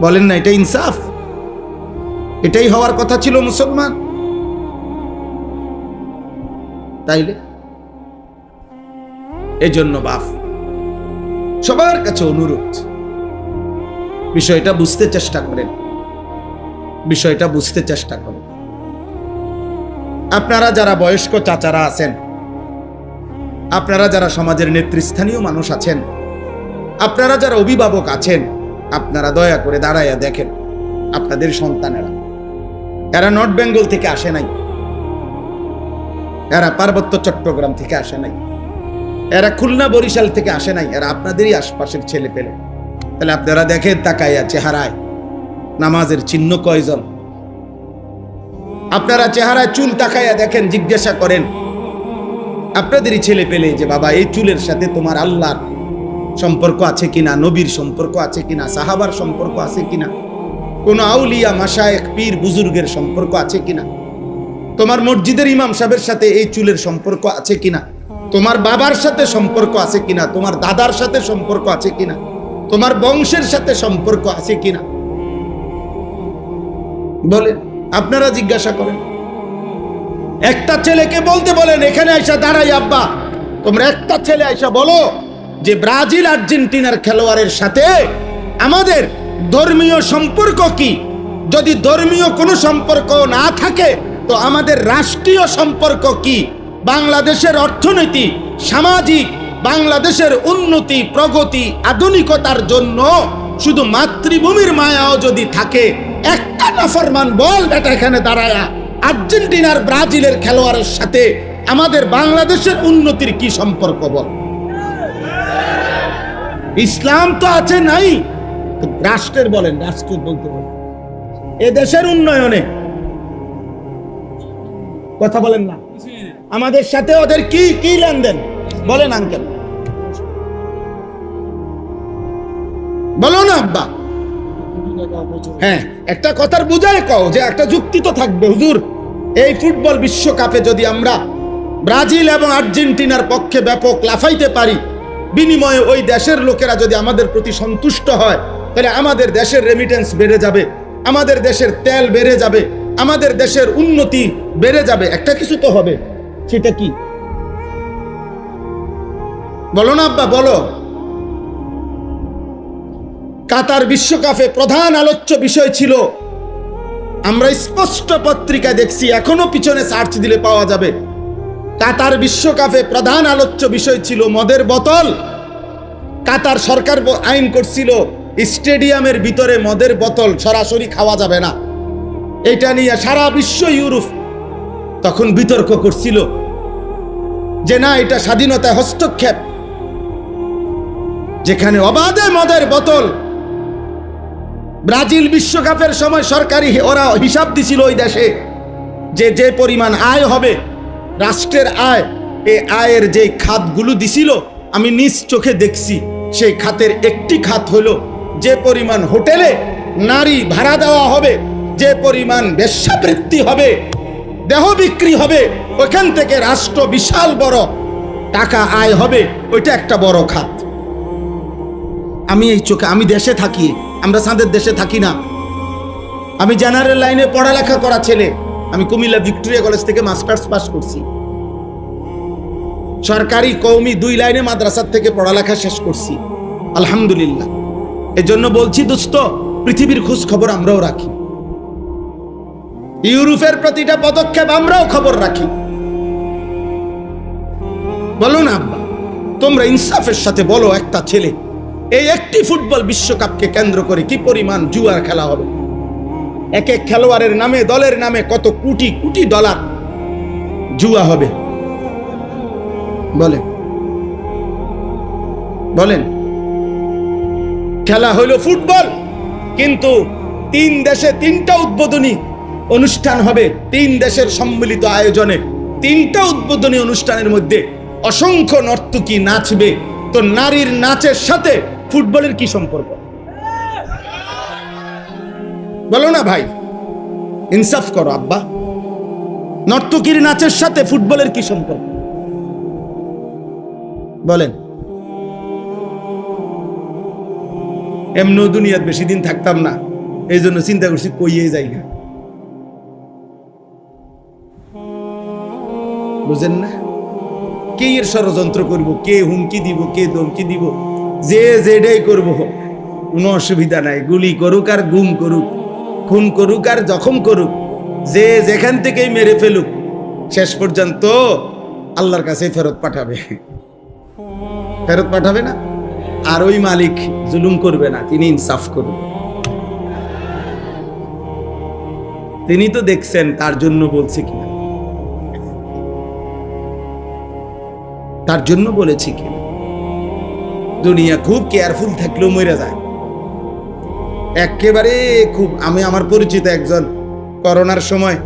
বলেন না, এটা ইনসাফ? এটাই হওয়ার কথা ছিল মুসলমান। তাইলে এজন্য বাপ সবার কাছে অনুরোধ, বিষয়টা বুঝতে চেষ্টা করেন, বিষয়টা বুঝতে চেষ্টা করেন। আপনারা যারা বয়স্ক চাচারা আছেন, আপনারা যারা সমাজের নেতৃস্থানীয় মানুষ আছেন, আপনারা যারা অভিভাবক আছেন, আপনারা দয়া করে দাঁড়াইয়া দেখেন আপনাদের সন্তানেরা, এরা নর্থ বেঙ্গল থেকে আসে নাই, এরা পার্বত্য চট্টগ্রাম থেকে আসে নাই, এরা খুলনা বরিশাল থেকে আসে নাই, এরা আপনাদেরই আশপাশের ছেলে পেলে। তাহলে আপনারা দেখেন তাকাইয়া চেহারায় নামাজের চিহ্ন কয়জন? আপনারা চেহারায় চুল তাকাইয়া দেখেন, জিজ্ঞাসা করেন আপনাদেরই ছেলে পেলে যে বাবা এই চুলের সাথে তোমার আল্লাহর সম্পর্ক আছে কিনা, নবীর সম্পর্ক আছে কিনা, সাহাবার সম্পর্ক আছে কিনা, কোন আউলিয়া মাশায়েখ পীর বুজুর্গের সম্পর্ক আছে কিনা, তোমার মসজিদের ইমাম সাহেবের সাথে এই চুলের সম্পর্ক আছে কিনা, তোমার বাবার সাথে সম্পর্ক আছে কিনা, তোমার দাদার সাথে সম্পর্ক আছে কিনা, তোমার বংশের সাথে সম্পর্ক আছে কিনা, বলেন, আপনারা জিজ্ঞাসা করেন। একটা ছেলেকে বলতে বলেন, এখানে আইসা দাঁড়াই আব্বা, তোমরা একটা ছেলে আইসা বলো যে ব্রাজিল আর্জেন্টিনার খেলোয়াড়ের সাথে আমাদের ধর্মীয় সম্পর্ক কি? যদি ধর্মীয় কোনো সম্পর্ক না থাকে তো আমাদের রাষ্ট্রীয় সম্পর্ক কি? বাংলাদেশের অর্থনীতি, সামাজিক, বাংলাদেশের উন্নতি, প্রগতি, আধুনিকতার জন্য শুধু মাতৃভূমির মায়াও যদি থাকে, একটা নাফরমান বল বেটা এখানে দাঁড়ায়া আর্জেন্টিনার ব্রাজিলের খেলোয়াড়ের সাথে আমাদের বাংলাদেশের উন্নতির কি সম্পর্ক বল? ইসলাম তো আছে নাই, রাষ্ট্রের বলেন, রাষ্ট্রের বলতে বলেন এ দেশের উন্নয়নে কথা বলেন না, আমাদের সাথে ওদের কি কি লেনদেন বলেন আঙ্কেল, বলো না আব্বা। হ্যাঁ, একটা কথার বুঝায় কও যে একটা যুক্তি তো থাকবে। হুজুর, এই ফুটবল বিশ্বকাপে যদি আমরা ব্রাজিল এবং আর্জেন্টিনার পক্ষে ব্যাপক লাফাইতে পারি, বিনিময়ে ওই দেশের লোকেরা যদি আমাদের প্রতি সন্তুষ্ট হয়, তাহলে আমাদের দেশের রেমিটেন্স বেড়ে যাবে, আমাদের দেশের তেল বেড়ে যাবে, আমাদের দেশের উন্নতি বেড়ে যাবে। একটা কিছু তো হবে, সেটা কি বলো না আব্বা, বলো। কাতার বিশ্বকাপে প্রধান আলোচ্য বিষয় ছিল, আমরা স্পষ্ট পত্রিকায় দেখছি, এখনো পিছনে সার্চ দিলে পাওয়া যাবে, কাতার বিশ্বকাপে প্রধান আলোচ্য বিষয় ছিল মদের বোতল। কাতার সরকার আইন করছিল স্টেডিয়ামের ভিতরে মদের বোতল সরাসরি খাওয়া যাবে না। এটা নিয়ে সারা বিশ্ব, ইউরোপ তখন বিতর্ক করছিল যে না, এটা স্বাধীনতায় হস্তক্ষেপ, যেখানে অবাধে মদের বোতল। ব্রাজিল বিশ্বকাপের সময় সরকারি ওরা হিসাব দিছিল ওই দেশে যে যে পরিমাণ আয় হবে, রাষ্ট্রের আয়, এই আয়ের যে খাতগুলো দিছিল আমি নিজ চোখে দেখছি, সেই খাতের একটি খাত হলো যে পরিমাণ হোটেলে নারী ভাড়া দেওয়া হবে, যে পরিমাণ বেশ্যাবৃত্তি হবে, দেহ বিক্রি হবে, ওখান থেকে রাষ্ট্র বিশাল বড় টাকা আয় হবে, ওইটা একটা বড় খাত। আমি এই চোখে, আমি দেশে থাকি, আমরা চাঁদের দেশে থাকি না। আমি জেনারেল লাইনে পড়ালেখা করা ছেলে, আমি কুমিল্লা ভিক্টোরিয়া কলেজ থেকে মাস্টার্স পাস করছি, সরকারি কওমি 2 লাইনে মাদ্রাসার থেকে পড়ালেখা শেষ করছি, আলহামদুলিল্লাহ। এই জন্য বলছি দোস্ত, পৃথিবীর খোঁজ খবর আমরাও রাখি, ইউরোপের প্রতিটা পদক্ষেপ আমরাও খবর রাখি। বলো না আব্বা, তোমরা ইনসাফের সাথে বলো, একটা ছেলে এই একটি ফুটবল বিশ্বকাপকে কেন্দ্র করে কি পরিমাণ জুয়ার খেলা হবে, এক এক খেলোয়াড়ের নামে, দলের নামে কত কোটি কোটি ডলার জুয়া হবে, বলেন বলেন। খেলা হইল ফুটবল, কিন্তু 3 দেশে 3টা উদ্বোধনী অনুষ্ঠান হবে, 3 দেশের সম্মিলিত আয়োজনে 3টা উদ্বোধনী অনুষ্ঠানের মধ্যে অসংখ্য নর্তকী নাচবে। তো নারীর নাচের সাথে ফুটবলের কি সম্পর্ক বলো না ভাই, ইনসাফ করো আব্বা। নর্তকীর নাচের সাথে ফুটবলের কি সম্পর্ক বলেন। এমন দুনিয়াত বেশি দিন থাকতাম না, এই জন্য চিন্তা করছি কইয়ে যাই না, বুঝেন না? কে এর ষড়যন্ত্র করবো, কে হুমকি দিব, কে ধমকি দিব, যে যেটাই করবো কোনো অসুবিধা নাই। গুলি করুক আর গুম করুক, খুন করুক আর জখম করুক, যে যেখান থেকেই মেরে ফেলুক, শেষ পর্যন্ত আল্লাহর কাছে ফেরত পাঠাবে, ফেরত পাঠাবে না। আর ওই মালিক জুলুম করবে না, তিনি ইনসাফ করবেন। তিনি তো দেখছেন তার জন্য বলছে কিনা, তার জন্য বলেছি কিনা। দুনিয়া খুব কেয়ারফুল থাকলেও মরে যায় একেবারে খুব। আমি আমার পরিচিত একজন করোনার সময়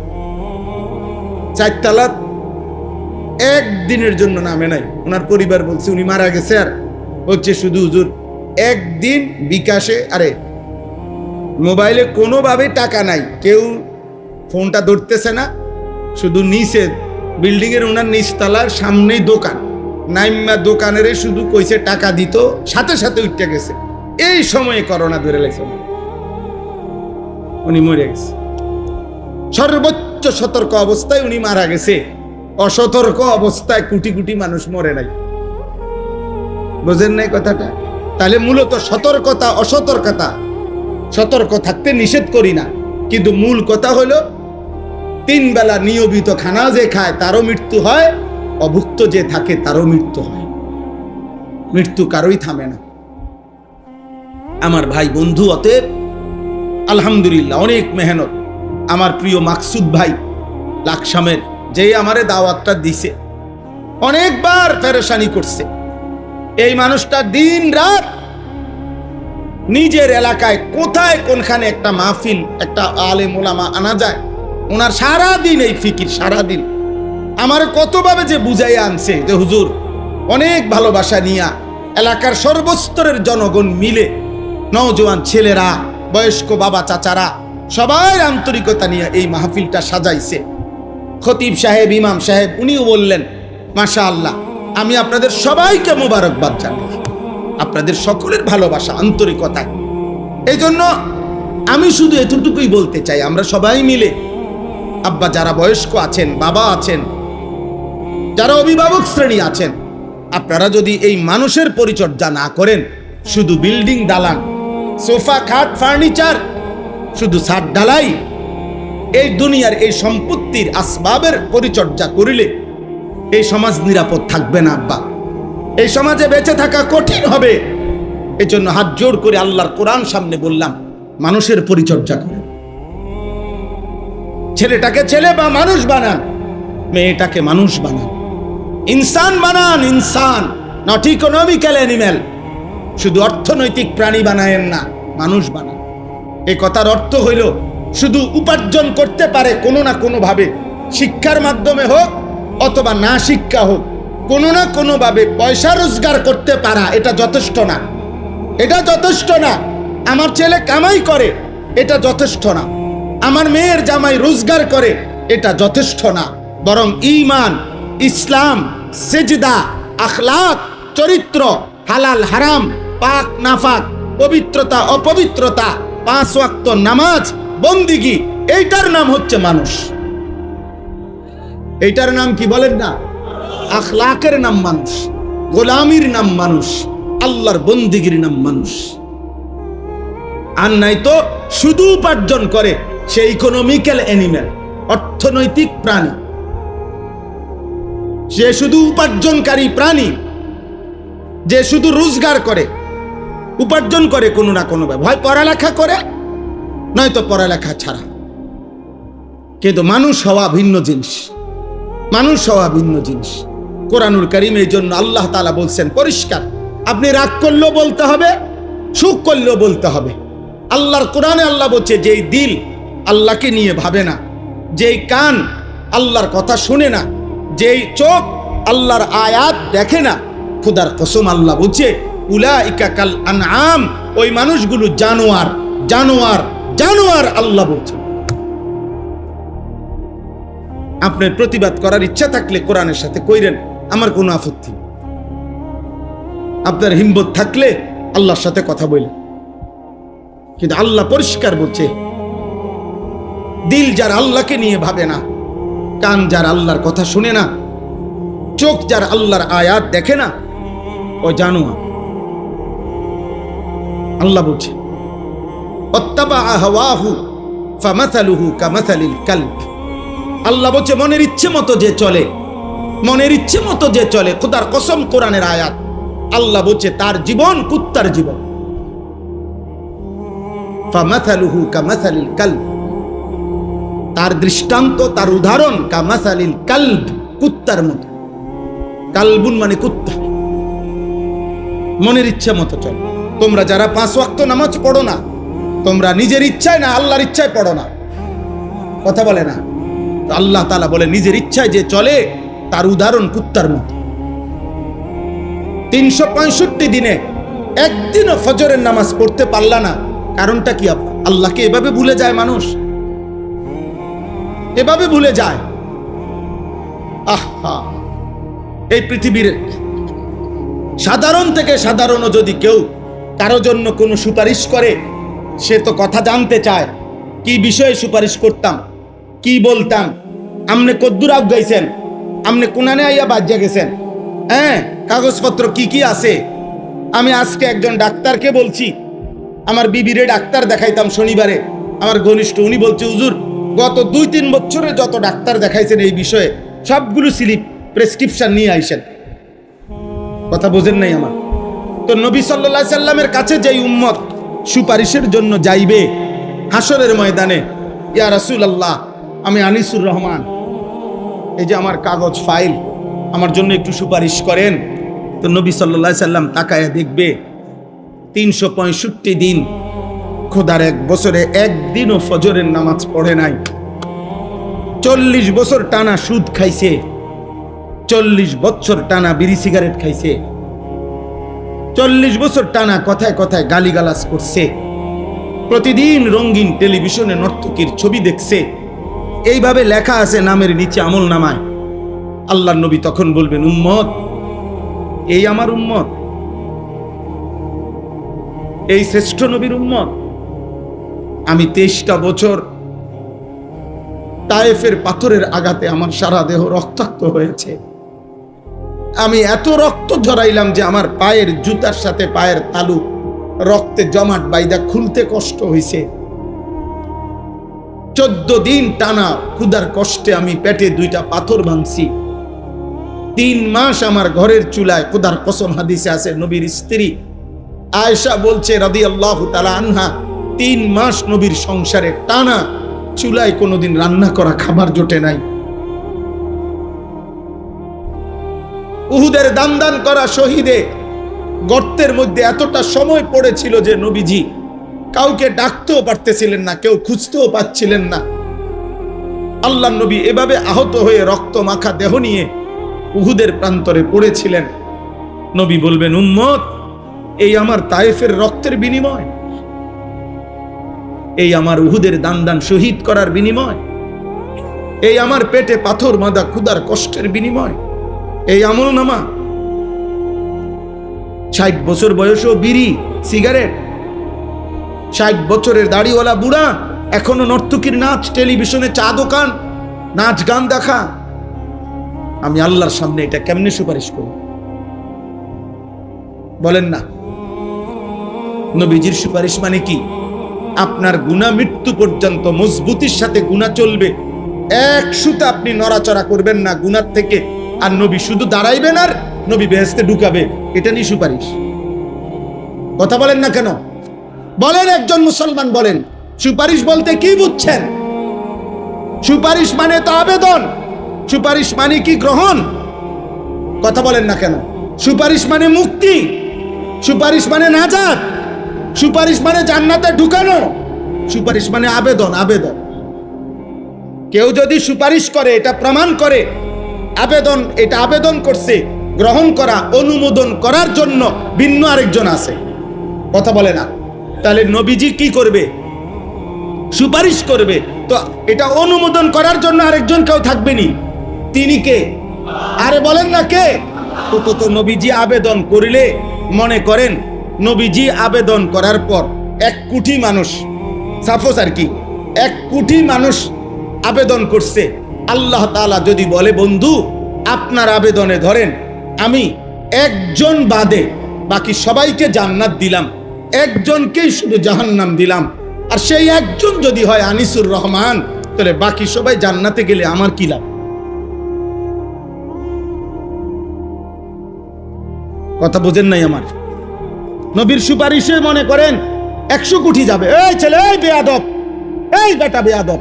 4 তলা একদিনের জন্য নামে নাই, ওনার পরিবার বলছে উনি মারা গেছে। আর হচ্ছে শুধু হুজুর একদিন বিকাশে, আরে মোবাইলে কোনোভাবে টাকা নাই, কেউ ফোনটা ধরতেছে না, শুধু নিচে বিল্ডিং এর ওনার নিচতলার সামনেই দোকান, নাইমা দোকানের শুধু কইছে টাকা দিত, সাথে সাথে উঠতে গেছে। এই সময়ে করোনা ধরে লেগেছে, উনি মরে গেছে। সর্বোচ্চ সতর্ক অবস্থায় উনি মারা গেছে, অসতর্ক অবস্থায় কোটি কোটি মানুষ মরে নাই। বুঝেন নাই কথাটা? তাহলে মূলত সতর্কতা, অসতর্কতা, সতর্ক থাকতে নিষেধ করি না, কিন্তু মূল কথা হলো 3 বেলা নিয়মিত খানা যে খায় তারও মৃত্যু হয়, অভুক্ত যে থাকে তারও মৃত্যু হয়। মৃত্যু কারোই থামে না আমার ভাই বন্ধু। অতএব আলহামদুলিল্লাহ অনেক মেহনত আমার প্রিয় মাকসুদ ভাই লাকসামের, যে আমারে দাওয়াতটা দিছে, অনেকবার পেরেশানি করছে। এই মানুষটা দিন রাত নিজের এলাকায় কোথায় কোনখানে একটা মাহফিল, একটা আলেম ওলামা আনা যায়, ওনার সারাদিন এই ফিকির, সারাদিন আমার কতভাবে যে বুঝাইয়া আনছে যে হুজুর অনেক ভালোবাসা নিয়া এলাকার সর্বস্তরের জনগণ মিলে, নওজোয়ান ছেলেরা, বয়স্ক বাবা চাচারা সবাই আন্তরিকতা নিয়ে এই মাহফিলটা সাজাইছে। খতিব সাহেব, ইমাম সাহেব উনিও বললেন মাশাআল্লাহ, আমি আপনাদের সবাইকে মোবারকবাদ জানাই, আপনাদের সকলের ভালোবাসা, আন্তরিকতা। এই জন্য আমি শুধু এতটুকুই বলতে চাই, আমরা সবাই মিলে, আব্বা যারা বয়স্ক আছেন, বাবা আছেন, যারা অভিভাবক শ্রেণী আছেন, আপনারা যদি এই মানুষের পরিচর্যা না করেন, শুধু বিল্ডিং দালান, সোফা খাট ফার্নিচার, শুধু ছাদ ঢালাই, এই দুনিয়ার এই সম্পত্তির আসবাবের পরিচর্যা করিলে এই সমাজ নিরাপদ থাকবে না আব্বা, এই সমাজে বেঁচে থাকা কঠিন হবে। এই জন্য হাত জোড় করে আল্লাহর কোরআন সামনে বললাম, মানুষের পরিচর্যা করেন, ছেলেটাকে ছেলে বা মানুষ বানান, মেয়েটাকে মানুষ বানান, ইনসান বানান, ইনসান, নট ইকোনমিক্যাল অ্যানিম্যাল। শুধু অর্থনৈতিক প্রাণী বানায়েন না, মানুষ বানান। এই কথার অর্থ হইল শুধু উপার্জন করতে পারে কোনো না কোনো ভাবে, শিক্ষার মাধ্যমে হোক অথবা না শিক্ষা হোক, কোনো না কোনো ভাবে পয়সা রোজগার করতে পারা, এটা যথেষ্ট না, এটা যথেষ্ট না। আমার ছেলে কামাই করে, এটা যথেষ্ট না। আমার মেয়ের জামাই রোজগার করে, এটা যথেষ্ট না। বরং ঈমান, ইসলাম, সিজদা, আখলাক, চরিত্র, হালাল হারাম, পাক নাফাক, পবিত্রতা অপবিত্রতা, 5 ওয়াক্ত নামাজ, বন্দিগি, এইটার নাম হচ্ছে মানুষ। এইটার নাম কি বলেন না? আখলাকের নাম মানুষ, গোলামির নাম মানুষ, আল্লাহর বন্দিগির নাম মানুষ। আর নাই তো শুধু উপার্জন করে, সে ইকোনমিক্যাল অ্যানিম্যাল, অর্থনৈতিক প্রাণী। সে শুধু উপার্জনকারী প্রাণী, যে শুধু রোজগার করে, উপার্জন করে কোনো না কোনো ভাবে, হয় পড়ালেখা করে নয়তো পড়ালেখা ছাড়া। কিন্তু মানুষ হওয়া ভিন্ন জিনিস, মানুষ হওয়া ভিন্ন জিনিস। কোরআনুল কারীম এই জন্য আল্লাহ তাআলা বলছেন পরিষ্কার, আপনি রাগ করলেও বলতে হবে, সুখ করলেও বলতে হবে। আল্লাহর কোরআনে আল্লাহ বলছে, যেই দিল আল্লাহকে নিয়ে ভাবে না, যেই কান আল্লাহর কথা শুনে না, যেই চোখ আল্লাহর আয়াত দেখে না, খোদার কসম আল্লাহ বলছে উলাইকা কাল আনআম, ওই মানুষগুলো জানোয়ার, জানোয়ার, জানোয়ার। আল্লাহ বলছে। আপনার প্রতিবাদ করার ইচ্ছা থাকলে কোরআনের সাথে কইরেন, আমার কোনো আপত্তি। আপনার হিম্মত থাকলে আল্লাহর সাথে কথা বলেন। কিন্তু আল্লাহ পরিষ্কার বলছে, দিল যার আল্লাহকে নিয়ে ভাবে না, কান যার আল্লাহর কথা শুনে না, চোখ যার আল্লাহর আয়াত দেখে না, ও জানোয়ার। আল্লাহ বলছে ওয়াত্তাবা হাওয়াহু ফামাসালুহু কামাসালিল কালব। আল্লাহ বলছে মনের ইচ্ছে মতো যে চলে, মনের ইচ্ছে মতো যে চলে, খোদার কসম কোরআনের আয়াত, আল্লাহ বলছে তার জীবন কুত্তার জীবন। ফামাসালুহু কামাসালিল কালব, তার দৃষ্টান্ত, তার উদাহরণ কামাসালিল কালব, কুত্তার মতো। কালবুন মানে কুত্তা। মনের ইচ্ছে মতো চলে। তোমরা যারা 5 ওয়াক্ত নামাজ পড়ো না, তোমরা নিজের ইচ্ছায় না আল্লাহর ইচ্ছায় পড়ো না, কথা বলে না। আল্লাহ তাআলা বলে নিজের ইচ্ছায় যে চলে তার উদাহরণ কুত্তার মতো। 365 দিনে একদিনও ফজরের নামাজ পড়তে পারলা না, কারণটা কি? আল্লাহকে এভাবে ভুলে যায় মানুষ, এভাবে ভুলে যায়। আহা, এই পৃথিবীর সাধারণ থেকে সাধারণ যদি কেউ কারো জন্য কোনো সুপারিশ করে, সে তো কথা জানতে চায়, কি বিষয়ে সুপারিশ করতাম, কি বলতাম, আমনে কদ্দুর আগাইছেন, আমনে কোনানে আইয়া বাজ্যা গেছেন, হ্যাঁ কাগজপত্র কি কি আছে। আমি আজকে একজন ডাক্তারকে বলছি, আমার বিবিরে ডাক্তার দেখাইতাম শনিবারে, আমার ঘনিষ্ঠ, উনি বলছে হুজুর গত 2-3 বছরে যত ডাক্তার দেখাইছেন এই বিষয়ে সবগুলো স্লিপ প্রেসক্রিপশন নিয়ে আইসেন। কথা বোঝেন নাই আমার? তো নবী সাল্লাল্লাহু আলাইহি সাল্লামের কাছে যেই উম্মত সুপারিশের জন্য যাইবে হাসরের ময়দানে, ইয়া রাসূলুল্লাহ আমি আনিসুর রহমান, এই যে আমার কাগজ ফাইল, আমার জন্য একটু সুপারিশ করেন। তো নবী সাল্লাল্লাহু আলাইহি সাল্লাম তাকায়া দেখবে 365 দিন খোদার এক বছরে একদিনও ফজরের নামাজ পড়ে নাই। 40 বছর টানা সুদ খাইছে, 40 বছর টানা বিড়ি সিগারেট খাইছে, 40 বছর টানা কথায় কথায় গালিগালাজ করছে, প্রতিদিন রঙিন টেলিভিশনে নর্তকীর ছবি দেখছে। এইভাবে লেখা আছে নামের নিচে আমল নামায়। আল্লাহর নবী তখন বলবেন, উম্মত, এই আমার উম্মত, এই শ্রেষ্ঠ নবীর উম্মত। আমি 23টা বছর তায়েফের পাথরের আঘাতে আমার সারা দেহ রক্তাক্ত হয়েছে। আমি এত রক্ত ঝরাইলাম যে আমার পায়ের জুতার সাথে পায়ের তালু রক্তে জমাট বাইদা খুলতে কষ্ট হয়েছে। 14 দিন টানা ক্ষুধার কষ্টে আমি পেটে 2টা পাথর ভাঙছি। 3 মাস আমার ঘরের চুলায়, খোদার কসম হাদিসে আছে, নবীর স্ত্রী আয়েশা বলছে রাদিয়াল্লাহু তাআলা আনহা, 3 মাস নবীর সংসারে টানা চুলায় কোনোদিন রান্না করা খাবার জোটে নাই। উহুদের দান করা শহীদে গর্তের মধ্যে এতটা সময় পড়েছিল যে নবীজি কাউকে ডাকতেও পারতেছিলেন না, কেউ খুঁজতেও পাচ্ছিলেন না। আল্লাহর নবী এভাবে আহত হয়ে রক্ত মাখা দেহ নিয়ে উহুদের প্রান্তরে পড়েছিলেন। নবী বলবেন, উম্মত, এই আমার তায়েফের রক্তের বিনিময়, এই আমার উহুদের দান শহীদ করার বিনিময়, এই আমার পেটে পাথর বাঁধা ক্ষুধার কষ্টের বিনিময়, এই আমল নামা। 60 বছর বয়সেও বিড়ি সিগারেট, 60 বছরের দাড়িওয়ালা বুড়া এখনো নর্তকীর নাচ, টেলিভিশনে চা দোকান, নাচ গান দেখা। আমি আল্লাহর সামনে এটা কেমনে সুপারিশ করব? বলেন না। নবীজির সুপারিশ মানে কি? আপনার গুনাহ মৃত্যু পর্যন্ত মজবুতির সাথে গুনাহ চলবে, এক সুতা আপনি নড়াচড়া করবেন না গুনার থেকে। আর নবী শুধু দাঁড়াইবেন আর নবী বেহেশতে ঢুকাবে, এটা নিয়ে সুপারিশ। কথা বলেন না কেন? বলেন, একজন মুসলমান বলেন, সুপারিশ বলতে কি বুঝছেন? সুপারিশ মানে তো আবেদন, সুপারিশ মানে কি গ্রহণ? কথা বলেন না কেন? সুপারিশ মানে মুক্তি, সুপারিশ মানে নাজাত, সুপারিশ মানে জান্নাতে ঢুকানো, সুপারিশ মানে আবেদন। আবেদন, কেউ যদি সুপারিশ করে এটা প্রমাণ করে আবেদন, এটা আবেদন করছে, গ্রহণ করা, অনুমোদন করার জন্য ভিন্ন আরেকজন আছে। কথা বলে না? তাহলে নবীজি কি করবে? সুপারিশ করবে, তো এটা অনুমোদন করার জন্য আরেকজন কেউ থাকবেনি। তিনি কে? আরে বলেন না কে? তো নবীজি আবেদন করিলে, মনে করেন নবীজি আবেদন করার পর 1 কোটি মানুষ, সাপোজ আর কি 1 কোটি মানুষ আবেদন করছে, আল্লাহ তাআলা যদি বলে, বন্ধু আপনার আবেদনে ধরেন আমি একজন বাদে বাকি সবাইকে জান্নাত দিলাম, একজনকেই শুধু জাহান্নাম দিলাম, আর সেই একজন যদি হয় আনিসুর রহমান, তাহলে বাকি সবাই জান্নাতে গেলে আমার কি লাভ? কথা বোঝেন নাই আমার? নবীর সুপারিশে মনে করেন 100 কোটি যাবে। এই ছেলে, এই বেয়াদব, এই বেটা বেয়াদব,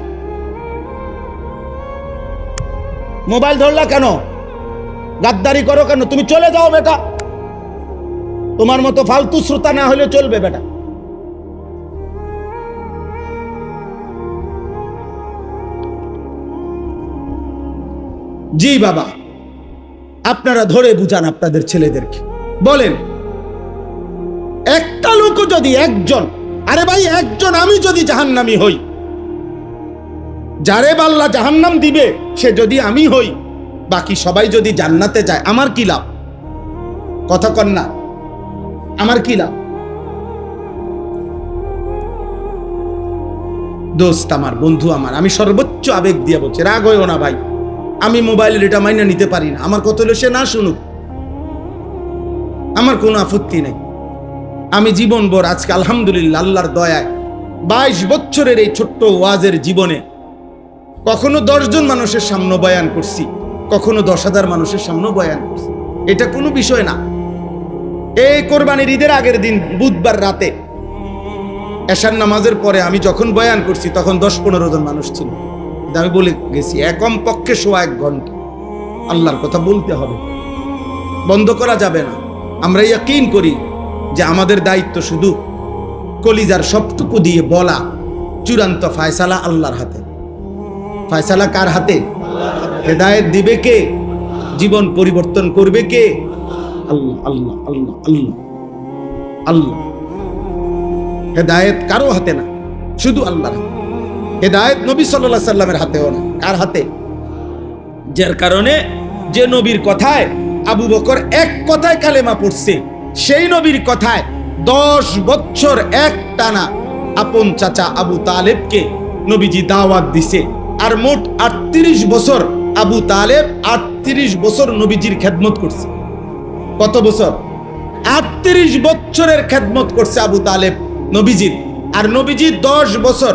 মোবাইল ধরলা কেন? গাদ্দারি করো কেন? তুমি চলে যাও বেটা, তোমার মতো ফালতু শ্রোতা না হলে চলবে বেটা। জি বাবা, আপনারা ধরে বুঝান আপনাদের ছেলেদেরকে, বলেন একটা লোক যদি, একজন, আরে ভাই একজন, আমি যদি জাহান্নামী হই, যারে আল্লাহ জাহান্নাম দিবে সে যদি আমি হই, বাকি সবাই যদি জান্নাতে যায়, আমার কি লাভ? কথা কন না, আমার কি লাভ? দোস্ত আমার, বন্ধু আমার, আমি সর্বোচ্চ আবেগ দিয়ে বলছি, রাগ হইও না ভাই, আমি মোবাইলের এটা মাইনা নিতে পারি না। আমার কথা হলো সে না শুনুক, আমার কোনো আপত্তি নেই। আমি জীবনভর আজকে আলহামদুলিল্লাহ আল্লাহর দয়ায় 22 বছরের এই ছোট্ট ওয়াজের জীবনে কখনো 10 জন মানুষের সামনে বয়ান করছি, কখনো 10,000 মানুষের সামনে বয়ান করছি, এটা কোনো বিষয় না। এই কোরবানির ঈদের আগের দিন বুধবার রাতে এশার নামাজের পরে আমি যখন বয়ান করছি তখন 10-15 জন মানুষ ছিল। আমি বলে গেছি একম পক্ষে 1 ঘন্টা আল্লাহর কথা বলতে হবে, বন্ধ করা যাবে না। আমরা ইয়াকিন করি যে আমাদের দায়িত্ব শুধু কলিজার সবটুকু দিয়ে বলা, চূড়ান্ত ফায়সালা আল্লাহর হাতে। ফায়সালা কার হাতে? হেদায়েত দিবে কে? জীবন পরিবর্তন করবে কে? আল্লাহ আল্লাহ আল্লাহ আল্লাহ আল্লাহ। হেদায়েত কারো হাতে না, শুধু আল্লাহর হাতে। হেদায়েত নবী সাল্লাল্লাহু আলাইহি সাল্লামের হাতেও না, কার হাতে? যার কারণে যে নবীর কথায় আবু বকর এক কথায় কালেমা পড়ছে, সেই নবীর কথায় 10 বছর একটানা আপন চাচা আবু তালেবকে নবীজি দাওয়াত দিছে। আর মোট 38 বছর আবু তালেব 38 বছর নবীজির খেদমত করছে। কত বছর? 38 বছরের খেদমত করছে আবু তালেব নবীজির। আর নবীজি 10 বছর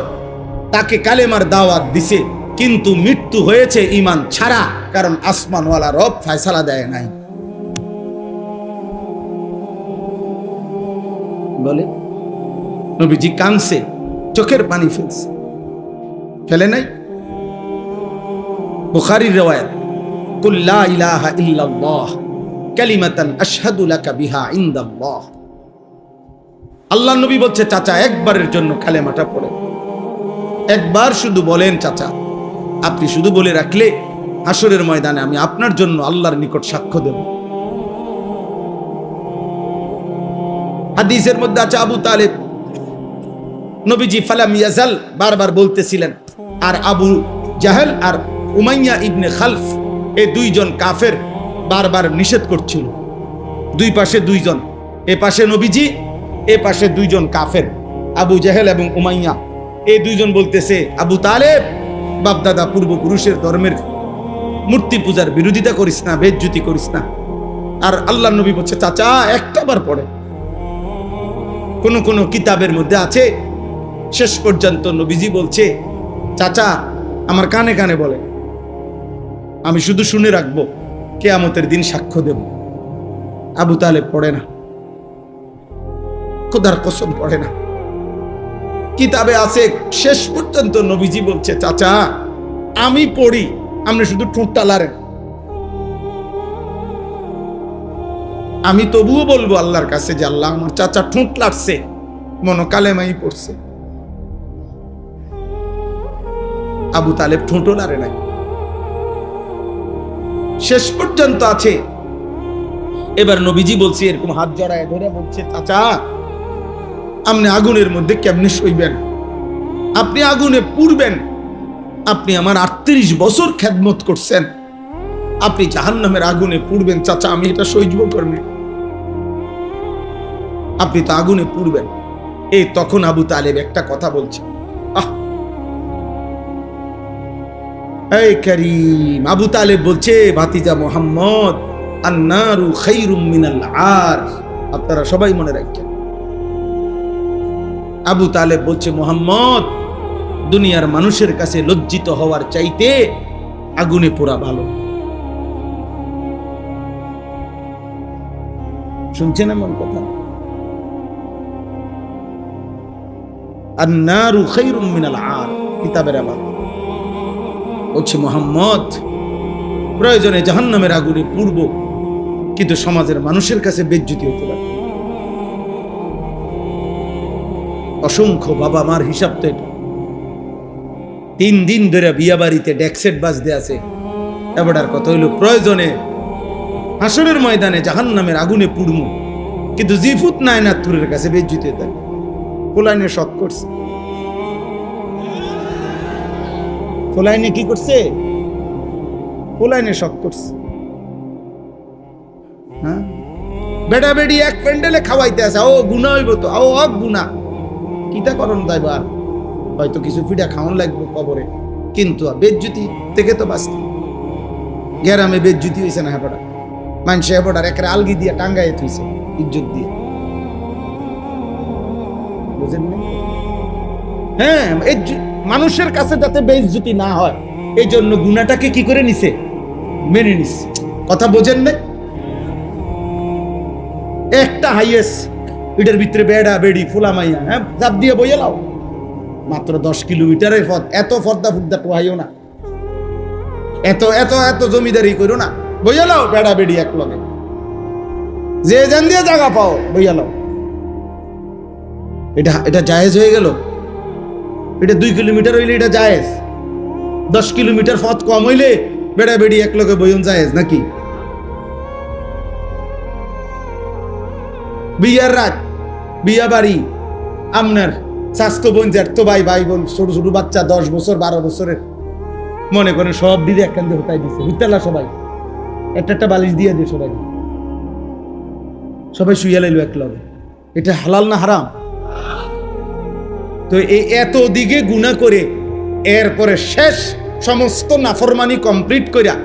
তাকে কালেমার দাওয়াত দিছে, কিন্তু মৃত্যু হয়েছে ঈমান ছাড়া, কারণ আসমানওয়ালা রব ফয়সালা দেয় নাই। বলে নবীজি কাঁদছে, চোখের পানি ফেলছে, ফেলে নাই? বুখারীর riwayat, কুল লা ইলাহা ইল্লাল্লাহ কালিমাতান আশহাদু লাকা বিহা ইনদাল্লাহ। আল্লাহর নবী বলছে, চাচা একবারের জন্য কালেমাটা পড়ে, একবার শুধু বলেন চাচা, আপনি শুধু বলে রাখলে হাসরের ময়দানে আমি আপনার জন্য আল্লাহর নিকট সাক্ষ্য দেব। হাদিসের মধ্যে আছে আবু তালেব নবীজি ফালাম ইয়াজাল বারবার বলতেছিলেন, আর আবু জাহেল আর উমাইয়া ইবনে খালফ এই দুইজন কাফের বারবার নিষেধ করছিল। দুই পাশে দুইজন, এ পাশে নবীজি, এ পাশে দুইজন কাফের, আবু জাহেল এবং উমাইয়া। এই দুইজন বলতেছে, আবু তালেব বাপদাদা পূর্বপুরুষের ধর্মের মূর্তি পূজার বিরোধিতা করিস না, বেজ্জতি করিস না। আর আল্লাহর নবী বলছে, চাচা একটাবার পড়ে। কোন কোন কিতাবের মধ্যে আছে শেষ পর্যন্ত নবীজি বলছে, চাচা আমার কানে কানে বলে, আমি শুধু শুনে রাখবো, কিয়ামতের দিন সাক্ষ্য দেব। আবু তালেব পড়ে না, খোদার কসম পড়ে না। কিতাবে আছে শেষ পর্যন্ত নবীজি বলছে, চাচা আমি পড়ি, আপনি শুধু ঠোঁটটা লাড়েন, আমি তবুও বলবো আল্লাহর কাছে যে আল্লাহ আমার চাচা ঠোঁট লাড়ছে, মনো কালেমাই পড়ছে। আবু তালেব ঠোঁটও লাড়ে নাই। শেষ পর্যন্ত আছে। এবার নবীজি বলছে, এরকম হাত জড়ায় ধরে বলছে, চাচা আপনি আগুনের মধ্যে কেমনে সইবেন? আপনি আগুনে পুড়বেন। আপনি আমার 38 বছর খেদমত করছেন, আপনি জাহান্নামের আগুনে পুড়বেন। চাচা আমি এটা সহ্য করবে, আপনি তো আগুনে পুড়বেন। এই তখন আবু তালেব একটা কথা বলছে, এই করিম। আবু তালেব বলছে, ভাতিজা মুহাম্মদ, আন্নারু খায়রুম মিনাল আর। আপনারা সবাই মনে রাখবেন, আবু তালেব বলছে, মুহাম্মদ দুনিয়ার মানুষের কাছে লজ্জিত হওয়ার চাইতে আগুনে পোড়া ভালো। শুনছেন এমন কথা? আন্নারু খায়রুম মিনাল আর, কিতাবের আবার বলছে, মুহাম্মদ প্রয়োজনে জাহান্নামের আগুনে পুড়ব, কিন্তু সমাজের মানুষের কাছে বেজ্জতি হতে পারে। অসংখ্য বাবা মার হিসাব তো এটা। 3 দিন ধরে বিয়া বাড়িতে ডেকসেট বাজতে আছে, এবারটার কথা হইল প্রয়োজনে হাসরের ময়দানে জাহান্নামের আগুনে পুড়ব, কিন্তু জিফুত নাই নাতুরের কাছে বেজ্জতি হতে পারে। ফোলাইনে শখ করছে, ফোলাইনে কি করছে? ফোলাইনে শখ করছে। হ্যাঁ, বেড়া বেড়ি এক প্যান্ডেলে খাওয়াইতে আছে, ও গুণা হইব তো, ও হক গুণা, কিতা করণ তাইবার, হয়তো কিছু পিঠা খাওয়ান লাগবে কবরে, কিন্তু বেজ্জুতি থেকে তো বাঁচতে। গ্রামে বেজ্জুতি হয়েছে না, হেপড়া মানুষ হেপড়ার একটা আলগি দিয়ে টাঙ্গাই থইছে ইজ্জত দিয়ে, বুঝেন না? হ্যাঁ, মানুষের কাছে যাতে বেজ্জতি না হয় এই জন্য গুনাহটাকে কি করে নিছে? মেনে নিছে। কথা বোঝেন না? একটা হাইয়েস এটার ভিতরে বেড়া বেড়ি ফুলা মাইয়া, হ্যাঁ চাপ দিয়ে বইয়ে লাও, মাত্র 10 কিলোমিটারের পথ, এত ফর্দা ফুদ্দা টোহাইও না, এত এত এত জমিদারি করো না, বইয়া লাও বেড়া বেড়ি এক লগে, যে জান দিয়ে জায়গা পাও বইয়া লাও, এটা জায়েজ হয়ে গেল? এটা 2 কিলোমিটার হইলে এটা জায়েজ, 10 কিলোমিটার পথ কম হইলে বেড়া বেড়ি এক লগে বইন জায়েজ নাকি? বিয়ার রাত, বিয়া বাড়ি, আপনার স্বাস্থ্য বোন, জ্যাঠতো ভাই, ভাই বোন, ছোট ছোট বাচ্চা 10 বছর 12 বছরের, মনে করেন সব দিদি একখান দিয়ে হতাই দিচ্ছে, বুঝতেলা সবাই একটা বালিশ দিয়ে দিয়ে সবাই শুইয়া লাইল এক লগে। এটা হালাল না হারাম? তো এই এত দিকে গুনাহ করে এরপরে শেষ সমস্ত নাফরমানি কমপ্লিট কইরা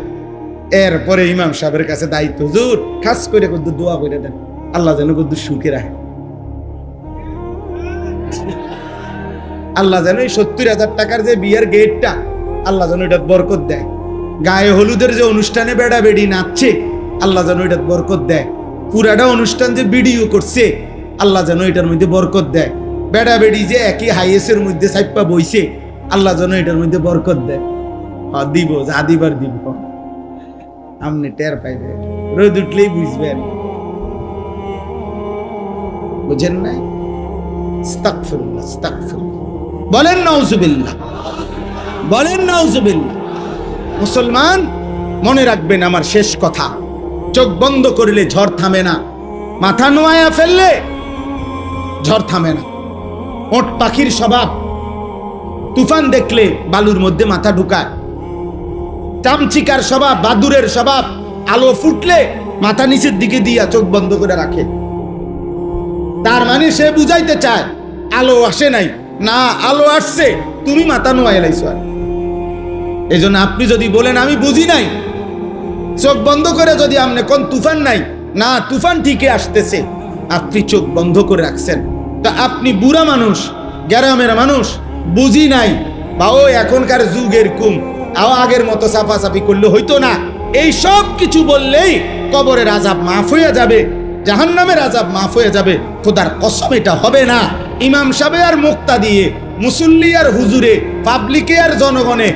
এরপরে ইমাম সাহেবের কাছে দায়িত্ব, হুজুর খাস করে কদ্দুর দোয়া করে দেন, আল্লাহ যেন কদ্দুর সুখে রাখে, আল্লাহ যেন এই 70,000 টাকার যে বিয়ের গেটটা আল্লাহ যেন এটা বরকত দেয়, গায়ে হলুদের যে অনুষ্ঠানে বেড়া বেড়ি নাচছে আল্লাহ যেন এটা বরকত দেয়, পুরাটা অনুষ্ঠান যে ভিডিও করছে আল্লাহ যেন এটার মধ্যে বরকত দেয়, বেড়া বেড়ি যে একই হাইয়েসের মধ্যে সাইপা বইছে আল্লাহ যেন এটার মধ্যে বরকত দেয়। দিব যা দিবার দিব, আপনি টের পাইবে, রোদ উঠলেই বুঝবেন, বুঝেন নাই? আস্তাগফিরুল্লাহ, আস্তাগফিরুল্লাহ, বলেন নাউজুবিল্লাহ, বলেন নাউজুবিল্লাহ। মুসলমান মনে রাখবেন আমার শেষ কথা, চোখ বন্ধ করলে ঝড় থামে না, মাথা নোয়ায়া ফেললে ঝড় থামে না। ওট পাখির স্বভাব, তুফান দেখলে বালুর মধ্যে মাথা ঢুকায়। চামচিকার স্বভাব, বাদুরের স্বভাব, আলো ফুটলে মাথা নিচের দিকে দিয়া চোখ বন্ধ করে রাখে। তার মানে সে বুঝাইতে চায় আলো আসে নাই, না আলো আসছে, তুমি মাথা নোয়াই লাইছো। এই জন্য আপনি যদি বলেন আমি বুঝি নাই, চোখ বন্ধ করে যদি আপনি কোন তুফান নাই, না তুফান ঠিকই আসতেছে, আপনি চোখ বন্ধ করে রাখছেন, তা আপনি বুড়া মানুষ, গ্রামের মানুষ, বুঝি নাই, বা ও এখনকার যুগের কুম, আগের মতো সাফাসাফি করলে হইতো না, এই সব কিছু বললেই কবরের আযাব মাফ হয়ে যাবে, জাহান্নামের আযাব মাফ হয়ে যাবে। খোদার কসম এটা হবে না। ইমাম সাহেব আর মুক্তা দিয়ে, মুসল্লি আর হুজুরে, পাবলিকে আর জনগণে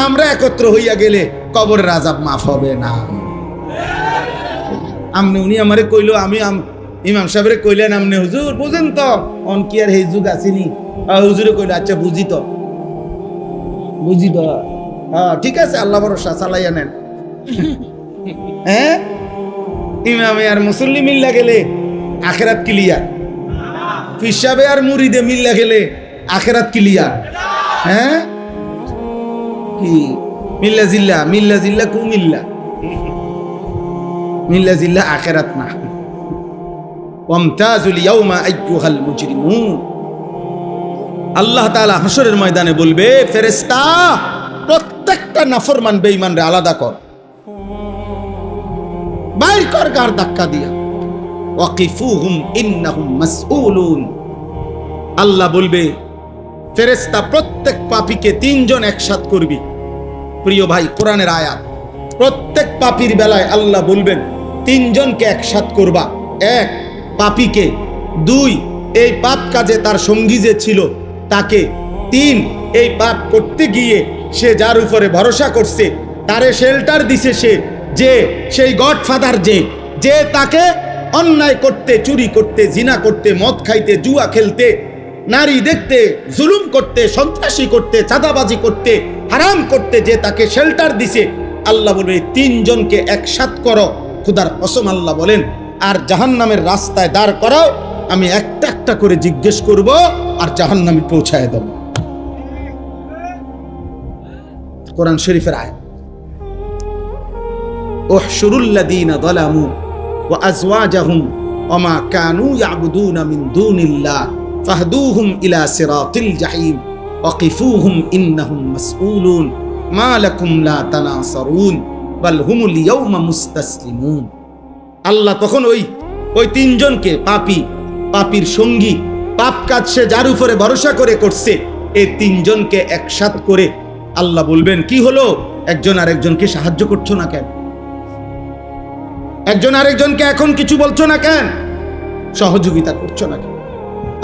আমরা একত্র হইয়া গেলে কবরের আযাব মাফ হবে না। আমনে উনি আমারে কইলো, আমি ইমাম সাহেবরে কইলেন, আমনে হুজুর বুঝেন তো অন কি আর এই যুগ আসেনি? হুজুরে কইলো আচ্ছা বুঝি তো, হ্যাঁ ঠিক আছে, আল্লাহ ভরসা চালাইয়া নেন। হ্যাঁ, ইমামে আর মুসল্লি মিল্লা গেলে আখেরাত ক্লিয়ার, পিসাবে আর মুরিদে মিল্লা গেলে আখেরাত ক্লিয়ার। হ্যাঁ, কি মিল্লা জিল্লা কু মিল্লা জিল্লা আখেরাত না। ওয়ামতাজুল ইয়াউমা আইয়ুহাল মুজরিমুন, আল্লাহ তাআলা হাসরের ময়দানে বলবে, ফেরেশতা প্রত্যেকটা নাফরমান বেঈমানরে আলাদা কর, বাইর কর গার ধাক্কা দিয়া, ওয়াকিফুহুম ইন্নাহুম মাসউলুন। আল্লাহ বলবে ফেরেশতা প্রত্যেক পাপীকে 3 জন একসাথ করবি। প্রিয় ভাই, কোরআনের আয়াত, প্রত্যেক পাপীর বেলায় আল্লাহ বলবেন 3 জনকে একসাথ করবা। 1 পাপীকে, 2 এই পাপ কাজে তার সঙ্গী যে ছিল তাকে, 3 এই পাপ করতে গিয়ে সে যার উপরে ভরসা করছে, তারে শেল্টার দিছে, সে যে সেই গডফাদার যে তাকে অন্যায় করতে, চুরি করতে, জিনা করতে, মদ খাইতে, জুয়া খেলতে, নারী দেখতে, জুলুম করতে, সন্ত্রাসী করতে, চাঁদাবাজি করতে, হারাম করতে যে তাকে শেল্টার দিছে, আল্লাহ বলবে 3 জনকে একসাথ করো। খোদার কসম আল্লাহ বলেন, আর জাহান্নামের রাস্তায় দাঁড় করাও, আমি একটা একটা করে জিজ্ঞেস করব আর জাহান্নামে পৌঁছায় দেব। কোরআন শরীফের আয়াত, উহশুরুল্লাযীনা যালামু ওয়া আজওয়াজাহুম ওয়া মা কানু ইয়াবুদুনা মিন দুনিল্লাহ ফাহদুহুম ইলা সিরাতিল জাহিম ওয়াকিফুহুম ইন্নাহুম মাসউলুন মা লাকুম লা তানাসারুন বাল হুমুল ইয়াওমা মুস্তাসলিমুন। আল্লাহ তখন ওই 3 জনকে, পাপীর সঙ্গী, পাপ কাজ সে যার উপরে ভরসা করে করছে, এই 3 জনকে একসাথ করে আল্লাহ বলবেন, কি হলো, একজন আরেকজনকে সাহায্য করছো না কেন? একজন আরেকজনকে এখন কিছু বলছো না কেন? সহযোগিতা করছো না কেন?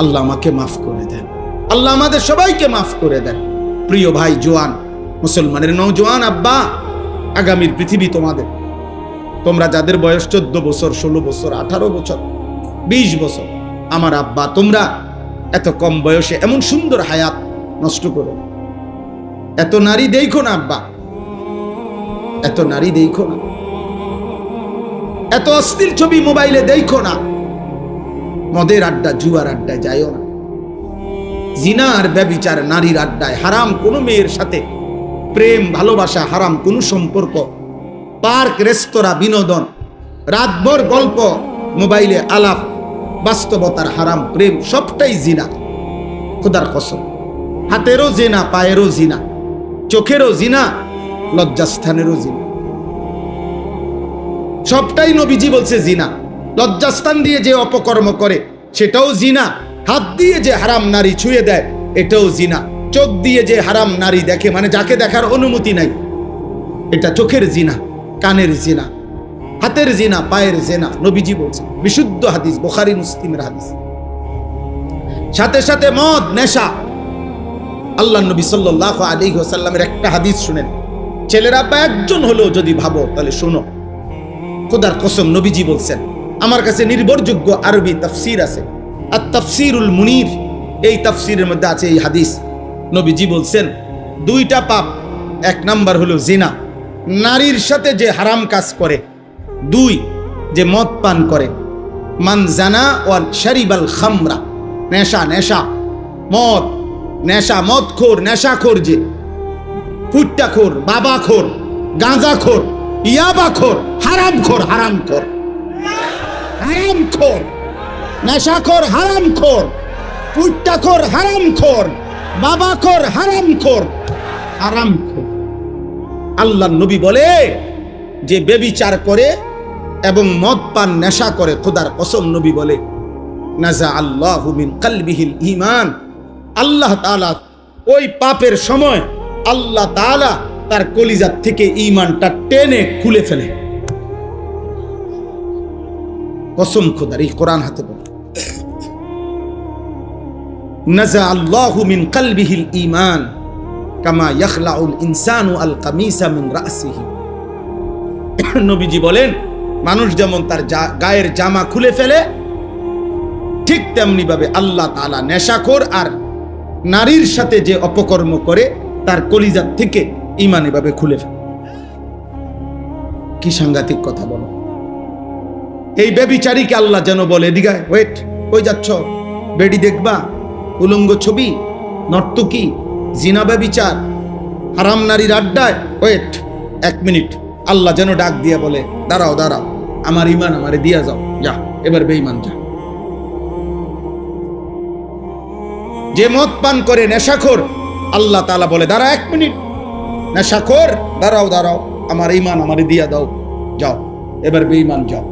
আল্লাহ আমাকে মাফ করে দেন, আল্লাহ আমাদের সবাইকে মাফ করে দেন। প্রিয় ভাই, জোয়ান মুসলমানের নওজোয়ান আব্বা, আগামীর পৃথিবী তোমাদের। তোমরা যাদের বয়স 14 বছর, 16 বছর, 18 বছর, 20 বছর, আমার আব্বা, তোমরা এত কম বয়সে এমন সুন্দর হায়াত নষ্ট করো। এত নারী দেখো না আব্বা, এত নারী দেখো না, এত অশ্লীল ছবি মোবাইলে দেখো না, মদের আড্ডা জুয়ার আড্ডায় যাইও না, জিনা আর ব্যভিচার নারীর আড্ডায়, হারাম কোনো মেয়ের সাথে প্রেম ভালোবাসা, হারাম কোনো সম্পর্ক, পার্ক রেস্তোরাঁ বিনোদন, রাতভর গল্প, মোবাইলে আলাপ, বাস্তবতার হারাম প্রেম, সবটাই জিনা। খোদার কসম, হাতেরও জিনা, পায়েরও জিনা, চোখেরও জিনা, লজ্জাস্থানেরও জিনা, সবটাই নবীজি বলছে জিনা। লজ্জাস্থান দিয়ে যে অপকর্ম করে সেটাও জিনা, হাত দিয়ে যে হারাম নারী ছুঁয়ে দেয় এটাও জিনা, চোখ দিয়ে যে হারাম নারী দেখে, মানে যাকে দেখার অনুমতি নাই, এটা চোখের জিনা, কানের জিনা, হাতের জিনা, পায়ের জিনা। নবীজি বলছে, বিশুদ্ধ হাদিস, বুখারী মুসলিমের হাদিস। সাথে সাথে মদ, নেশা। আল্লাহ নবী সাল্লাল্লাহু আলাইহি ওয়াসাল্লামের একটা হাদিস শুনেন, ছেলেরা বা একজন হলেও যদি ভাবো তাহলে শোনো, খোদার কসম নবীজি বলছেন, আমার কাছে নির্ভরযোগ্য আরবি তাফসীর আছে, আর তাফসীরুল মুনির, এই তাফসীরের মধ্যে আছে এই হাদিস। নবীজি বলছেন, দুইটা পাপ, এক নাম্বার হলো জিনা, নারীর সাথে যে হারাম কাজ করে, দুই যে মদ পান করে, মান জানা ওয়া শারিবাল খামরা, নেশা, নেশা মদ, নেশা, মদখোর, নেশাখোর, যে ফুট্টাখোর, বাবাখোর, গাঁজাখোর, ইয়াবাখোর, হারামখোর, হারামখোর, হারামখোর, নেশাখোর, হারামখোর, ফুট্টাখোর, হারামখোর, বাবাখোর, হারামখোর, হারামখোর। আল্লাহ নবী বলে, যে বেবিচার করে এবং মদ পান নেশা করে, খোদার কসম নবী বলে, নাজা আল্লাহু মিন কলবিহিল ঈমান, আল্লাহ তাআলা ওই পাপের সময় আল্লাহ তাআলা তার কলিজার থেকে ঈমানটা টেনে খুলে ফেলে। কসম খোদার, এই কোরআন হাতে বলে, নাজা আল্লাহু মিন কলবিহিল ঈমান কামা ইয়াখলাউল ইনসানু আল কামিসা মিন রাসিহি। নবীজি বলেন, মানুষ যেমন তার গায়ের জামা খুলে ফেলে, ঠিক তেমনি ভাবে আল্লাহ তাআলা নেশাখোর আর নারীর সাথে যে অপকর্ম করে তার কলিজার থেকে ঈমান এভাবে খুলে ফেলে। কি সাংঘাতিক কথা বলো। এই বেবিচারীকে আল্লাহ যেন বলে, এদিকে ওয়েট, কই যাচ্ছ, বেডি দেখবা, উলঙ্গ ছবি, নর্তকী, জিনা, বেবিচার, হারাম নারীর আড্ডায়, ওয়েট, এক মিনিট। আল্লাহ যেন ডাক দিয়ে বলে, দাঁড়াও দাঁড়াও, আমার ঈমান আমারে দিয়া যাও, যা এবার বেঈমান যা। যে মদ পান করে, নেশাখোর, আল্লাহ তাআলা বলে, দাঁড়া এক মিনিট, নেশাখোর, দাঁড়াও দাঁড়াও, আমার ঈমান আমারে দিয়া দাও, যাও এবার বেঈমান যাও।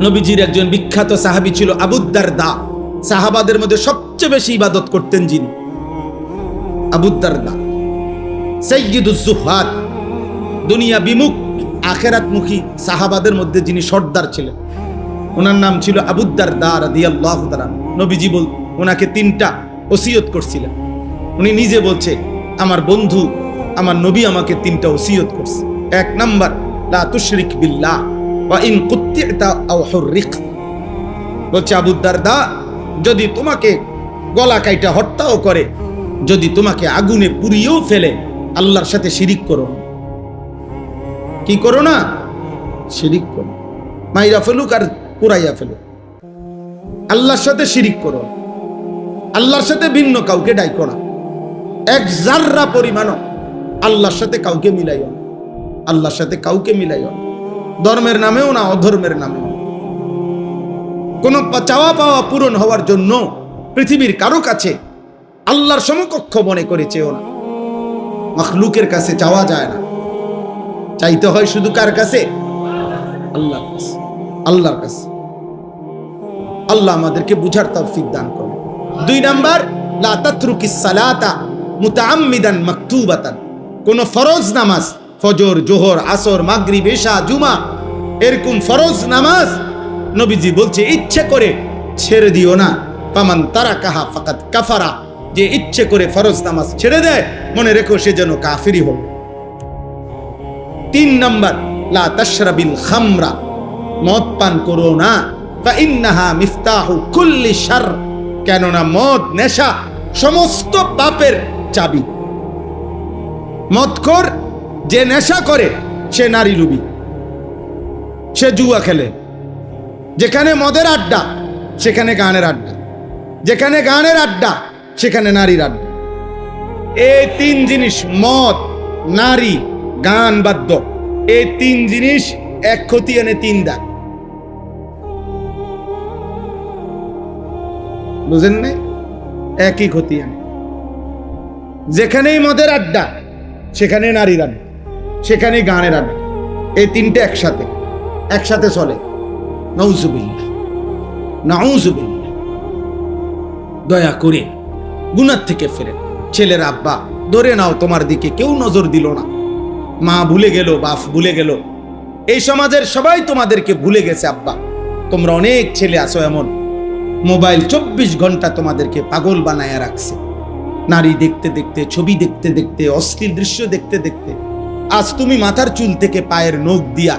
নবীজির একজন বিখ্যাত সাহাবী ছিল আবু দারদা, সাহাবাদের মধ্যে সবচেয়ে বেশি ইবাদত করতেন যিনি, আবু দারদা, সাইয়্যিদুজ যুহাদ, দুনিয়া বিমুখ আখিরাতমুখী সাহাবাদের মধ্যে যিনি সর্দার ছিলেন, ওনার নাম ছিল আবু দারদা রাদিয়াল্লাহু তাআলা। নবীজি ওনাকে তিনটা ওসিয়ত করছিলেন। উনি নিজে বলছে, আমার বন্ধু, আমার নবী আমাকে তিনটা ওসিয়ত করছে। এক নাম্বার, লা তুশরিক বিল্লাহ ওয়া ইন কুত্তি'তা আও হুররিকতা। বলছে, আবু দারদা, যদি তোমাকে গলা কাইটা হত্যাও করে, যদি তোমাকে আগুনে পুড়িয়েও ফেলে, আল্লাহর সাথে শিরিক করো না। কি করো না? শিরিক করো। মাইরা ফেলুক আর পুরাইয়া ফেলুক, আল্লাহর সাথে শিরিক করো, আল্লাহর সাথে ভিন্ন কাউকে ডাইকো না, এক জাররা পরিমাণও আল্লাহর সাথে কাউকে মিলাইও না, আল্লাহর সাথে কাউকে মিলাইও না, ধর্মের নামেও না, অধর্মের নামেও না। কোন চাওয়া পাওয়া পূরণ হওয়ার জন্য পৃথিবীর কারো কাছে আল্লাহর সমকক্ষ মনে করে চেও না। মাখলুকের কাছে চাওয়া যায় না, চাইতে হয় শুধু কার কাছে? আল্লাহর কাছে, আল্লাহর কাছে। আল্লাহ আমাদেরকে বুঝার তৌফিক দান করুন। দুই নাম্বার, লা তাতরুকিস সালাতা মুতাআম্মিদান মাকতুবাতান। কোন ফরজ নামাজ, ফজর, জোহর, আসর, মাগরিব, ইশা, জুমা, এরকম ফরজ নামাজ নবীজি বলছে ইচ্ছে করে ছেড়ে দিও না। ফামান তারাকাহা ফাকাদ কাফারা। যে ইচ্ছে করে ফরজ নামাজ ছেড়ে দেয়, মনে রেখো সে যেন কাফিরই হল। তিন নাম্বার, লা তাশরাবিল খামরা মদ পান করো না, ফাইন্নাহা মিফতাহু কুল্লি শার, কেননা মদ নেশা সমস্ত পাপের চাবি। মদখোর যে নেশা করে সে নারী লুবি, সে জুয়া খেলে। যেখানে মদের আড্ডা সেখানে গানের আড্ডা, যেখানে গানের আড্ডা সেখানে নারীর আড্ডা। এই তিন জিনিস, মদ, নারী, গান, বাদ্য, এই তিন জিনিস এক ক্ষতি এনে তিন দাগ। বুঝেন নাই? একই ক্ষতি আনে। যেখানেই মদের আড্ডা সেখানে নারীর আড্ডা, সেখানে গানের আড্ডা, এই তিনটে একসাথে চলে। নাউজুবিল্লাহ, নাউজুবিল্লাহ। দয়া করে গুনাহ থেকে ফেরেন। ছেলের আব্বা ধরে নাও তোমার দিকে কেউ নজর দিল না, মা ভুলে গেল, বাপ ভুলে গেল, এই সমাজের সবাই তোমাদেরকে ভুলে গেছে। আব্বা, তোমরা অনেক ছেলে আছো এমন, মোবাইল 24 ঘন্টা তোমাদেরকে পাগল বানায়া রাখছে। নারী দেখতে দেখতে, ছবি দেখতে দেখতে, অশ্লীল দৃশ্য দেখতে দেখতে আজ তুমি মাথার চুল থেকে পায়ের নখ দিয়া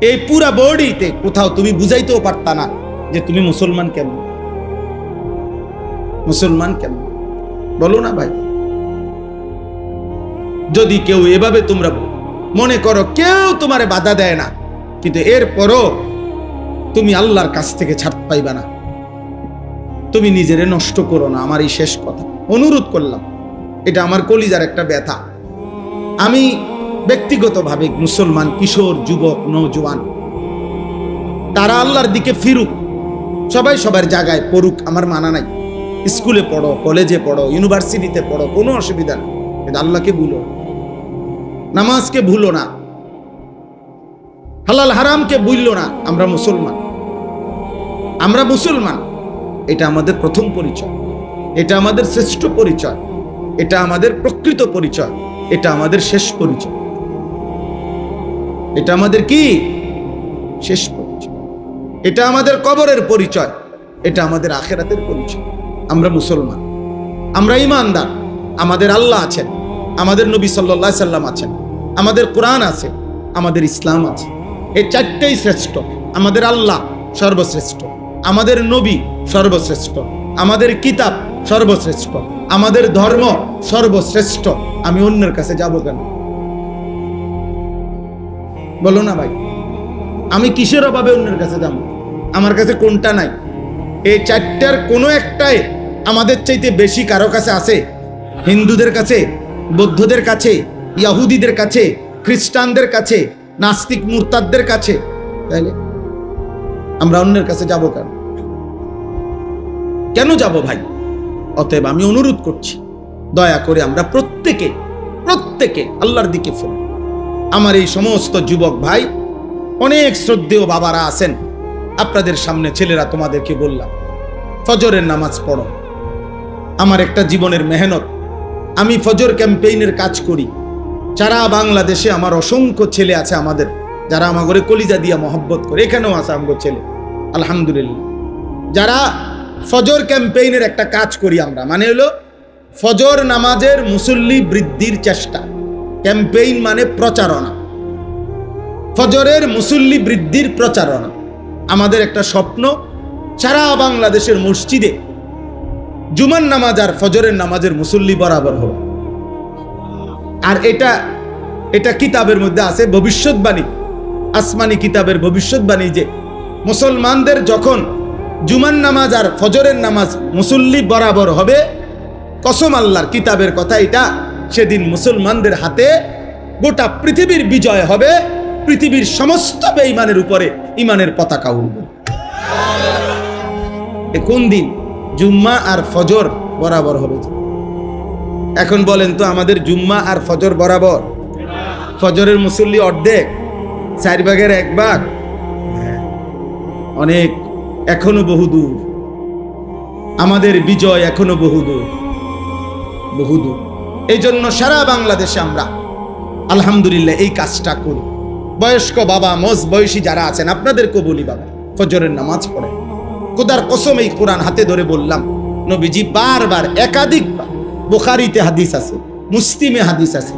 এই পুরা বডিতে কোথাও তুমি বুঝাইতেও পারতা না যে তুমি মুসলমান কেমন, মুসলমান কেমন, বলো না ভাই? যদি কেউ এভাবে তোমরা মনে করো, কেউ তোমারে বাধা দেয় না, কিন্তু এরপরও তুমি আল্লাহর কাছ থেকে ছাড় পাইবা না। তুমি নিজেরে নষ্ট করো না। আমার এই শেষ কথা, অনুরোধ করলাম, এটা আমার কলিজার একটা ব্যথা। আমি ব্যক্তিগতভাবে মুসলমান কিশোর, যুবক, নওজোয়ান, তারা আল্লাহর দিকে ফিরুক, সবাই সবার জায়গায় পড়ুক, আমার মানা নাই। স্কুলে পড়ো, কলেজে পড়ো, ইউনিভার্সিটিতে পড়ো, কোনো অসুবিধা নেই, কিন্তু আল্লাহকে ভুলো, নামাজকে ভুলো না, হালাল হারামকে ভুললো না। আমরা মুসলমান, আমরা মুসলমান, এটা আমাদের প্রথম পরিচয়, এটা আমাদের শ্রেষ্ঠ পরিচয়, এটা আমাদের প্রকৃত পরিচয়, এটা আমাদের শেষ পরিচয়। এটা আমাদের কি শেষ পরিচয়, এটা আমাদের কবরের পরিচয়, এটা আমাদের আখিরাতের পরিচয়। আমরা মুসলমান, আমরা ঈমানদার, আমাদের আল্লাহ আছেন, আমাদের নবী সাল্লাল্লাহু আলাইহি সাল্লাম আছেন, আমাদের কোরআন আছে, আমাদের ইসলাম আছে। এই চারটেই শ্রেষ্ঠ। আমাদের আল্লাহ সর্বশ্রেষ্ঠ, আমাদের নবী সর্বশ্রেষ্ঠ, আমাদের কিতাব সর্বশ্রেষ্ঠ, আমাদের ধর্ম সর্বশ্রেষ্ঠ। আমি অন্যের কাছে যাব কেন? বলো না ভাই, আমি কিসের অভাবে অন্যের কাছে যাব? আমার কাছে কোনটা নাই? এই চারটার কোনো একটাই আমাদের চাইতে বেশি কারো কাছে আছে? হিন্দুদের কাছে, বৌদ্ধদের কাছে, ইয়াহুদিদের কাছে, খ্রিস্টানদের কাছে, নাস্তিক মুরতাদদের কাছে, তাইলে আমরা অন্যের কাছে যাব কেন? কেন যাব ভাই? অতএব আমি অনুরোধ করছি, দয়া করে আমরা প্রত্যেকে আল্লাহর দিকে ফিরি। আমার এই সমস্ত যুবক ভাই, অনেক শ্রদ্ধেয় বাবারা আছেন, আপনাদের সামনে ছেলেরা তোমাদেরকে বললাম, ফজরের নামাজ পড়ো। আমার একটা জীবনের মেহনত, আমি ফজর ক্যাম্পেইনের কাজ করি সারা বাংলাদেশে। আমার অসংখ্য ছেলে আছে আমাদের, যারা আমার ঘরে কলিজা দিয়া মহব্বত করে, এখানেও আছে আমার ছেলে আলহামদুলিল্লাহ, যারা ফজর ক্যাম্পেইনের একটা কাজ করি আমরা। মানে হলো ফজর নামাজের মুসল্লি বৃদ্ধির চেষ্টা। ক্যাম্পেইন মানে প্রচারণা, ফজরের মুসল্লি বৃদ্ধির প্রচারণা। আমাদের একটা স্বপ্ন, সারা বাংলাদেশের মসজিদে জুমার নামাজ আর ফজরের নামাজের মুসল্লি বরাবর হবে। আর এটা কিতাবের মধ্যে আছে, ভবিষ্যৎবাণী, আসমানি কিতাবের ভবিষ্যৎবাণী, যে মুসলমানদের যখন জুমার নামাজ আর ফজরের নামাজ মুসল্লি বরাবর হবে, কসম আল্লাহর, কিতাবের কথা এটা, সেদিন মুসলমানদের হাতে গোটা পৃথিবীর বিজয় হবে, পৃথিবীর সমস্ত বেঈমানের উপরে ঈমানের পতাকা উঠবে। কোন দিন? জুম্মা আর ফজর বরাবর হবে। এখন বলেন তো, আমাদের জুম্মা আর ফজর বরাবর? ফজরের মুসল্লি অর্ধেক, 4 ভাগের 1 ভাগ, অনেক, এখনো বহুদূর। আমাদের বিজয় এখনো বহুদূর, বহুদূর। এই জন্য সারা বাংলাদেশে আমরা আলহামদুলিল্লাহ এই কাজটা করি। বয়স্ক বাবা, মজ বয়সী যারা আছেন, আপনাদেরকেও বলি, বাবা ফজরের নামাজ পড়ে। খোদার কসম, এই কোরআন হাতে ধরে বললাম, নবীজি বারবার, একাধিকবার, বুখারীতে হাদিস আছে, মুসলিমে হাদিস আছে,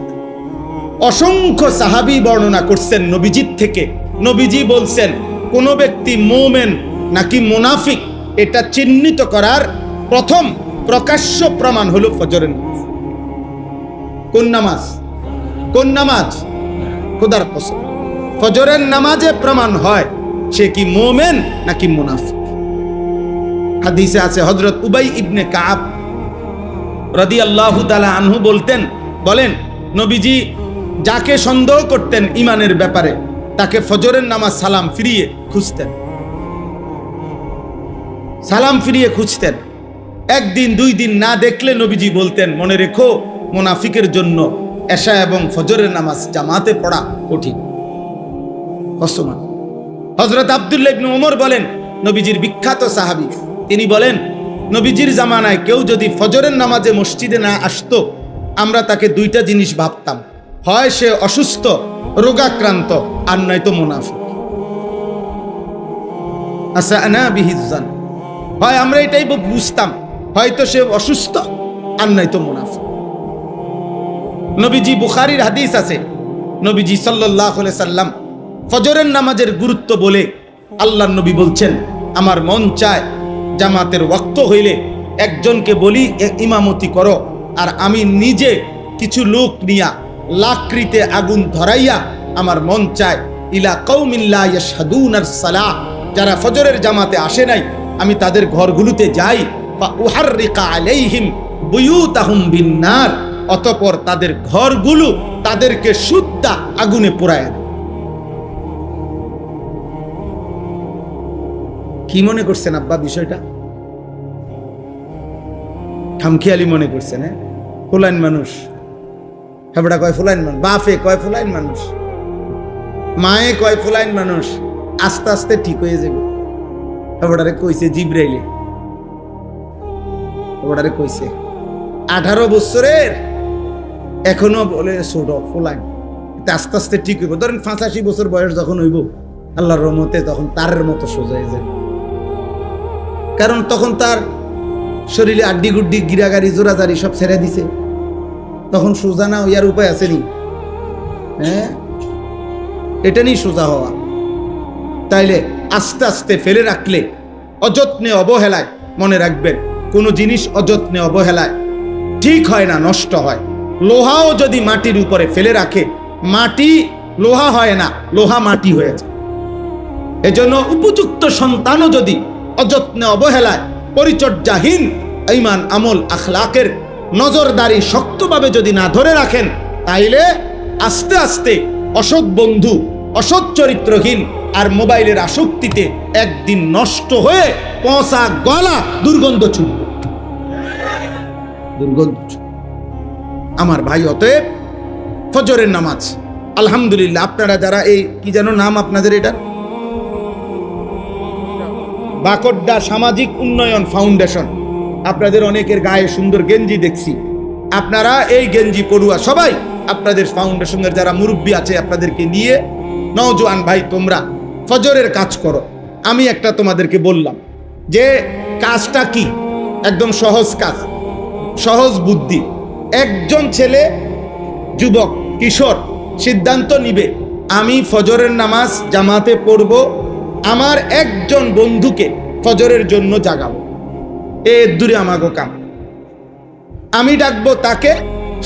অসংখ্য সাহাবী বর্ণনা করছেন নবীজির থেকে নবীজি বলছেন কোন ব্যক্তি মুমিন নাকি মুনাফিক এটা চিহ্নিত করার প্রথম প্রকাশ্য প্রমাণ হলো ফজরের নামাজ। কোন নামাজ? কোন নামাজ? খোদার কসম, ফজরের নামাজে প্রমাণ হয় সে কি মুমিন নাকি মুনাফিক। হাদিসে আছে হযরত উবাই ইবনে কাব রাদিয়াল্লাহু তাআলা আনহু বলেন নবীজি যাকে সন্দেহ করতেন ঈমানের ব্যাপারে তাকে ফজরের নামাজ সালাম ফিরিয়ে খুঁজতেন। একদিন দুই দিন না দেখলে নবীজি বলতেন মনে রেখো মুনাফিকের জন্য এশা এবং ফজরের নামাজ জামাতে পড়া কঠিন। হযরত আব্দুল্লাহ ইবনে ওমর বলেন, নবীজির বিখ্যাত সাহাবী, তিনি বলেন নবীজির জামানায় কেউ যদি ফজরের নামাজে মসজিদে না আসতো আমরা তাকে দুইটা জিনিস ভাবতাম, হয় সে অসুস্থ রোগাক্রান্ত আর নয়তো মুনাফিক। আসানা বিহিজ্জান, হয় আমরা এটাই বুঝতাম হয়তো সে অসুস্থ আর নয়তো মুনাফিক। নবীজি বুখারীর হাদিস আছে, নবীজি সাল্লাল্লাহু আলাইহি সাল্লাম ফজরের নামাজের গুরুত্ব বলে আল্লাহর নবী বলছেন আমার মন চায় জামাতের ওয়াক্ত হইলে একজনকে বলি ইমামতি করো, আর আমি নিজে কিছু লোক নিয়া লাকড়িতে আগুন ধরাইয়া আমার মন চায় ইলা কওমিন লা ইয়াশহাদুনাস সালাহ, যারা ফজরের জামাতে আসে নাই আমি তাদের ঘরগুলোতে যাই, ফা উহাররিকা আলাইহিম বুয়ুতাহুম বিন্নার, অতঃপর তাদের ঘরগুলো তাদেরকে শুদ্ধা আগুনে পোড়ায়। কি মনে করছেন আব্বা বিষয়টা? খামখেয়ালি মনে করছেন? হ্যাঁ, ফুলাইন মানুষ, হেবড়া কয় ফুলাইন মানুষ, বাপে কয় ফুলাইন মানুষ, মায়ে কয় ফুলাইন মানুষ, আস্তে আস্তে ঠিক হয়ে যাবে। হেবড়ারে কইছে জিব্রাইলে, হেবড়ারে কইছে 18 বছরের এখনো বলে ছোট ফুলাইন, আস্তে আস্তে ঠিক হইব। ধরেন 85 বছর বয়স যখন হইব আল্লাহর রহমতে তখন তারের মতো সোজা হয়ে যায়, কারণ তখন তার শরীরে আড্ডি গুড্ডি গিরাগাড়ি জোরাজারি সব ছেড়ে দিছে, তখন সোজা না হইয়ার উপায় আছে নি? হ্যাঁ, এটা নিয়ে সোজা হওয়া। তাইলে আস্তে আস্তে ফেলে রাখলে অযত্নে অবহেলায়, মনে রাখবেন কোনো জিনিস অযত্নে অবহেলায় ঠিক হয় না, নষ্ট হয়। লোহাও যদি মাটির উপরে ফেলে রাখে মাটি লোহা হয় না, লোহা মাটি হয়ে যায়। এজন্য উপযুক্ত সন্তানও যদি অযত্নে অবহেলায় পরিচর্যাহীন ঈমান আমল আখলাকের নজরদারি শক্তভাবে যদি না ধরে রাখেন তাইলে আস্তে আস্তে অসৎ বন্ধু, অসৎ চরিত্রহীন আর মোবাইলের আসক্তিতে একদিন নষ্ট হয়ে পচা গলা দুর্গন্ধ ছুটবে। আমার ভাই, অতএব ফজরের নামাজ আলহামদুলিল্লাহ আপনারা যারা এই কি যেন নাম আপনাদের, এটা বাকড্ডা সামাজিক উন্নয়ন ফাউন্ডেশন, আপনাদের অনেকের গায়ে সুন্দর গেঞ্জি দেখছি, আপনারা এই গেঞ্জি পড়ুয়া সবাই আপনাদের ফাউন্ডেশনের যারা মুরব্বী আছে আপনাদেরকে নিয়ে নওজোয়ান ভাই তোমরা ফজরের কাজ করো। আমি একটা তোমাদেরকে বললাম যে কাজটা কি, একদম সহজ কাজ, সহজ বুদ্ধি। একজন ছেলে, যুবক, কিশোর সিদ্ধান্ত নিবে আমি ফজরের নামাজ জামাতে পড়ব, আমার একজন বন্ধুকে ফজরের জন্য জাগাবো, এ দূরে আমাগো কাম। আমি ডাকবো তাকে,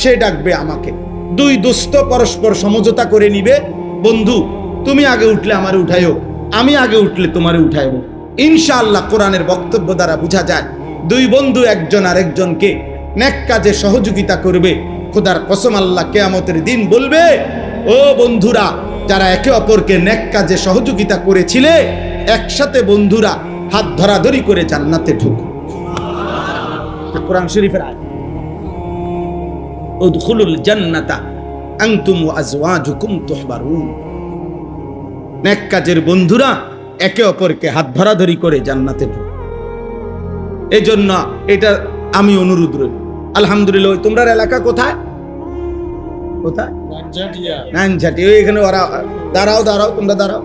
সে ডাকবে আমাকে, দুই দোস্ত পরস্পর সমঝোতা করে নিবে, বন্ধু তুমি আগে উঠলে আমারে উঠাইও, আমি আগে উঠলে তোমারে উঠাইব। ইনশাআল্লাহ কোরআনের বক্তব্য দ্বারা বোঝা যায় দুই বন্ধু একজন আরেকজনকে নেক কাজে সহযোগিতা করবে। খোদার কসম আল্লাহ কিয়ামতের দিন বলবে, ও বন্ধুরা যারা একে অপরকে নেক কাজে সহযোগিতা করেছিলে একসাথে বন্ধুরা হাত ধরাধরি করে জান্নাতে ঢুকো। কোরআন শরীফের আয়াত, উদখুলুল জান্নাতা আনতুম ওয়া আজওয়াজুকুম তুহবারুন। নেক কাজের বন্ধুরা একে অপরকে হাত ধরাধরি করে জান্নাতে ঢুকো। এই জন্য এটা আমি অনুরোধ রইল। আলহামদুলিল্লাহ, তোমরা এলাকা কোথায়? কোথায়? নানঝাটি। এখানে ওরা দাঁড়াও, তোমরা দাঁড়াও।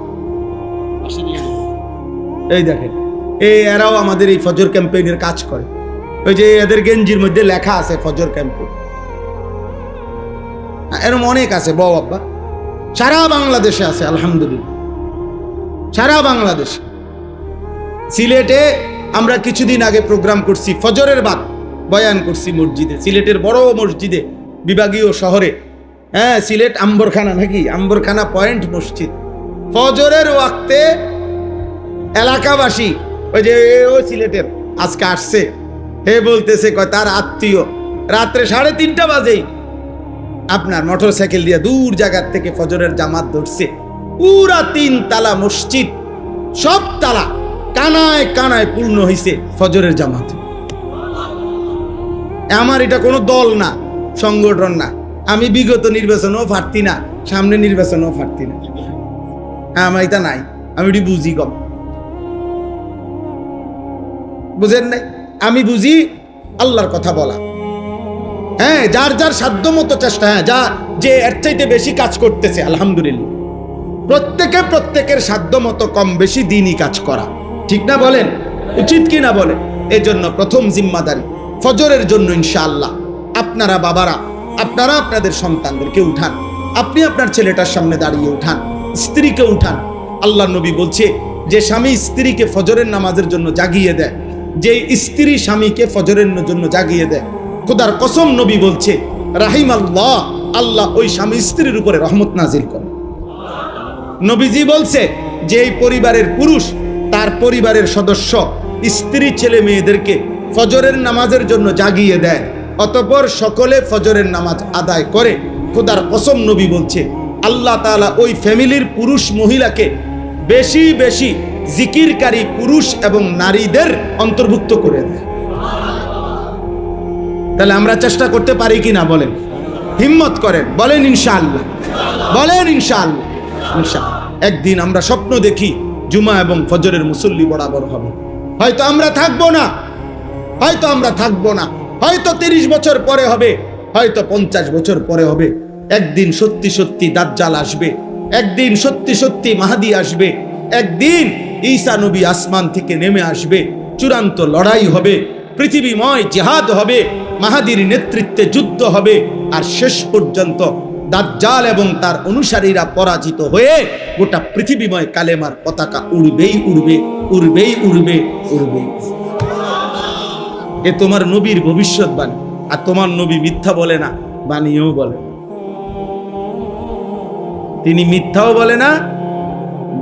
এই দেখেন, এরাও আমাদের এই ফজর ক্যাম্পেইনের কাজ করে। ওই যে এদের গেঞ্জির মধ্যে লেখা আছে ফজর ক্যাম্পেইন, এরকম অনেক আছে বউ আব্বা, সারা বাংলাদেশে আছে আলহামদুলিল্লাহ। সারা বাংলাদেশ। সিলেটে আমরা কিছুদিন আগে প্রোগ্রাম করছি, ফজরের বাদ বয়ান করছি মসজিদে, সিলেটের বড় মসজিদে, বিভাগীয় শহরে। হ্যাঁ, সিলেট আম্বরখানা নাকি, আম্বরখানা পয়েন্ট মসজিদ। ফজরের ওয়াক্তে এলাকাবাসী, ওই যে ও সিলেটের আজকে আসছে, হে বলতেছে কয় তার আত্মীয় রাত্রে 3:30 বাজেই আপনার মোটরসাইকেল দিয়ে দূর জায়গার থেকে ফজরের জামাত ধরছে। পুরা 3 তালা মসজিদ, সব তালা কানায় কানায় পূর্ণ হয়েছে ফজরের জামাত। আমার এটা কোনো দল না, সংগঠন না। আমি বিগত নির্বাচনেও পারতি না, সামনে নির্বাচনেও পারতি না, আমার এটা নাই। আমি এটি বুঝি কম, বুঝেন নাই? আমি বুঝি আল্লাহর কথা বলা। হ্যাঁ, যার যার সাধ্য মতো চেষ্টা, হ্যাঁ, যা যে এর চাইতে বেশি কাজ করতেছে আলহামদুলিল্লাহ, প্রত্যেকের সাধ্য মতো কম বেশি দিনই কাজ করা, ঠিক না বলেন? উচিত কি না বলেন? এই জন্য প্রথম জিম্মাদারি ফজরের জন্য ইনশাআল্লাহ আপনারা বাবারা, আপনারা আপনাদের সন্তানদেরকে উঠান। আপনি আপনার ছেলেটার সামনে দাঁড়িয়ে উঠান, স্ত্রীকে উঠান। আল্লাহ নবী বলছে যে স্বামী স্ত্রীকে ফজরের নামাজের জন্য জাগিয়ে দেয়, যে স্ত্রী স্বামীকে ফজরের জন্য জাগিয়ে দেয়, খোদার কসম নবী বলছে রাহিম আল্লাহ, আল্লাহ ওই স্বামী স্ত্রীর উপরে রহমত নাজিল করে। নবীজি বলছে যে এই পরিবারের পুরুষ তার পরিবারের সদস্য স্ত্রী ছেলে মেয়েদেরকে ফজরের নামাজের জন্য জাগিয়ে দেয়, অতঃপর সকলে ফজরের নামাজ আদায় করে, খোদার কসম নবী বলছে আল্লাহ তাআলা ওই ফ্যামিলির পুরুষ মহিলাকে বেশি বেশি জিকিরকারী পুরুষ এবং নারীদের অন্তর্ভুক্ত করে দেয়। তাহলে আমরা চেষ্টা করতে পারি কি না বলেন? হিম্মত করেন, বলেন ইনশাআল্লাহ, বলেন ইনশাআল্লাহ। ইনশাআল্লাহ একদিন আমরা স্বপ্ন দেখি জুমা এবং ফজরের মুসল্লি বরাবর হবে। হয়তো আমরা থাকবো না, হয়তো আমরা থাকবো না, হয়তো 30 বছর পরে হবে, হয়তো 50 বছর পরে হবে। একদিন সত্যি সত্যি দাজ্জাল আসবে, একদিন সত্যি সত্যি মাহদী আসবে, একদিন ঈসা নবী আসমান থেকে নেমে আসবে, চূড়ান্ত লড়াই হবে, পৃথিবীময় জিহাদ হবে, মাহাদির নেতৃত্বে যুদ্ধ হবে, আর শেষ পর্যন্ত দাজ্জাল এবং তার অনুসারীরা পরাজিত হয়ে গোটা পৃথিবীময় কালেমার পতাকা উড়বেই উড়বে, উড়বেই উড়বে, উড়বেই। এ তোমার নবীর ভবিষ্যৎবাণী, আর তোমার নবী মিথ্যা বলে না, বানিয়েও বলে না। তিনি মিথ্যাও বলে না,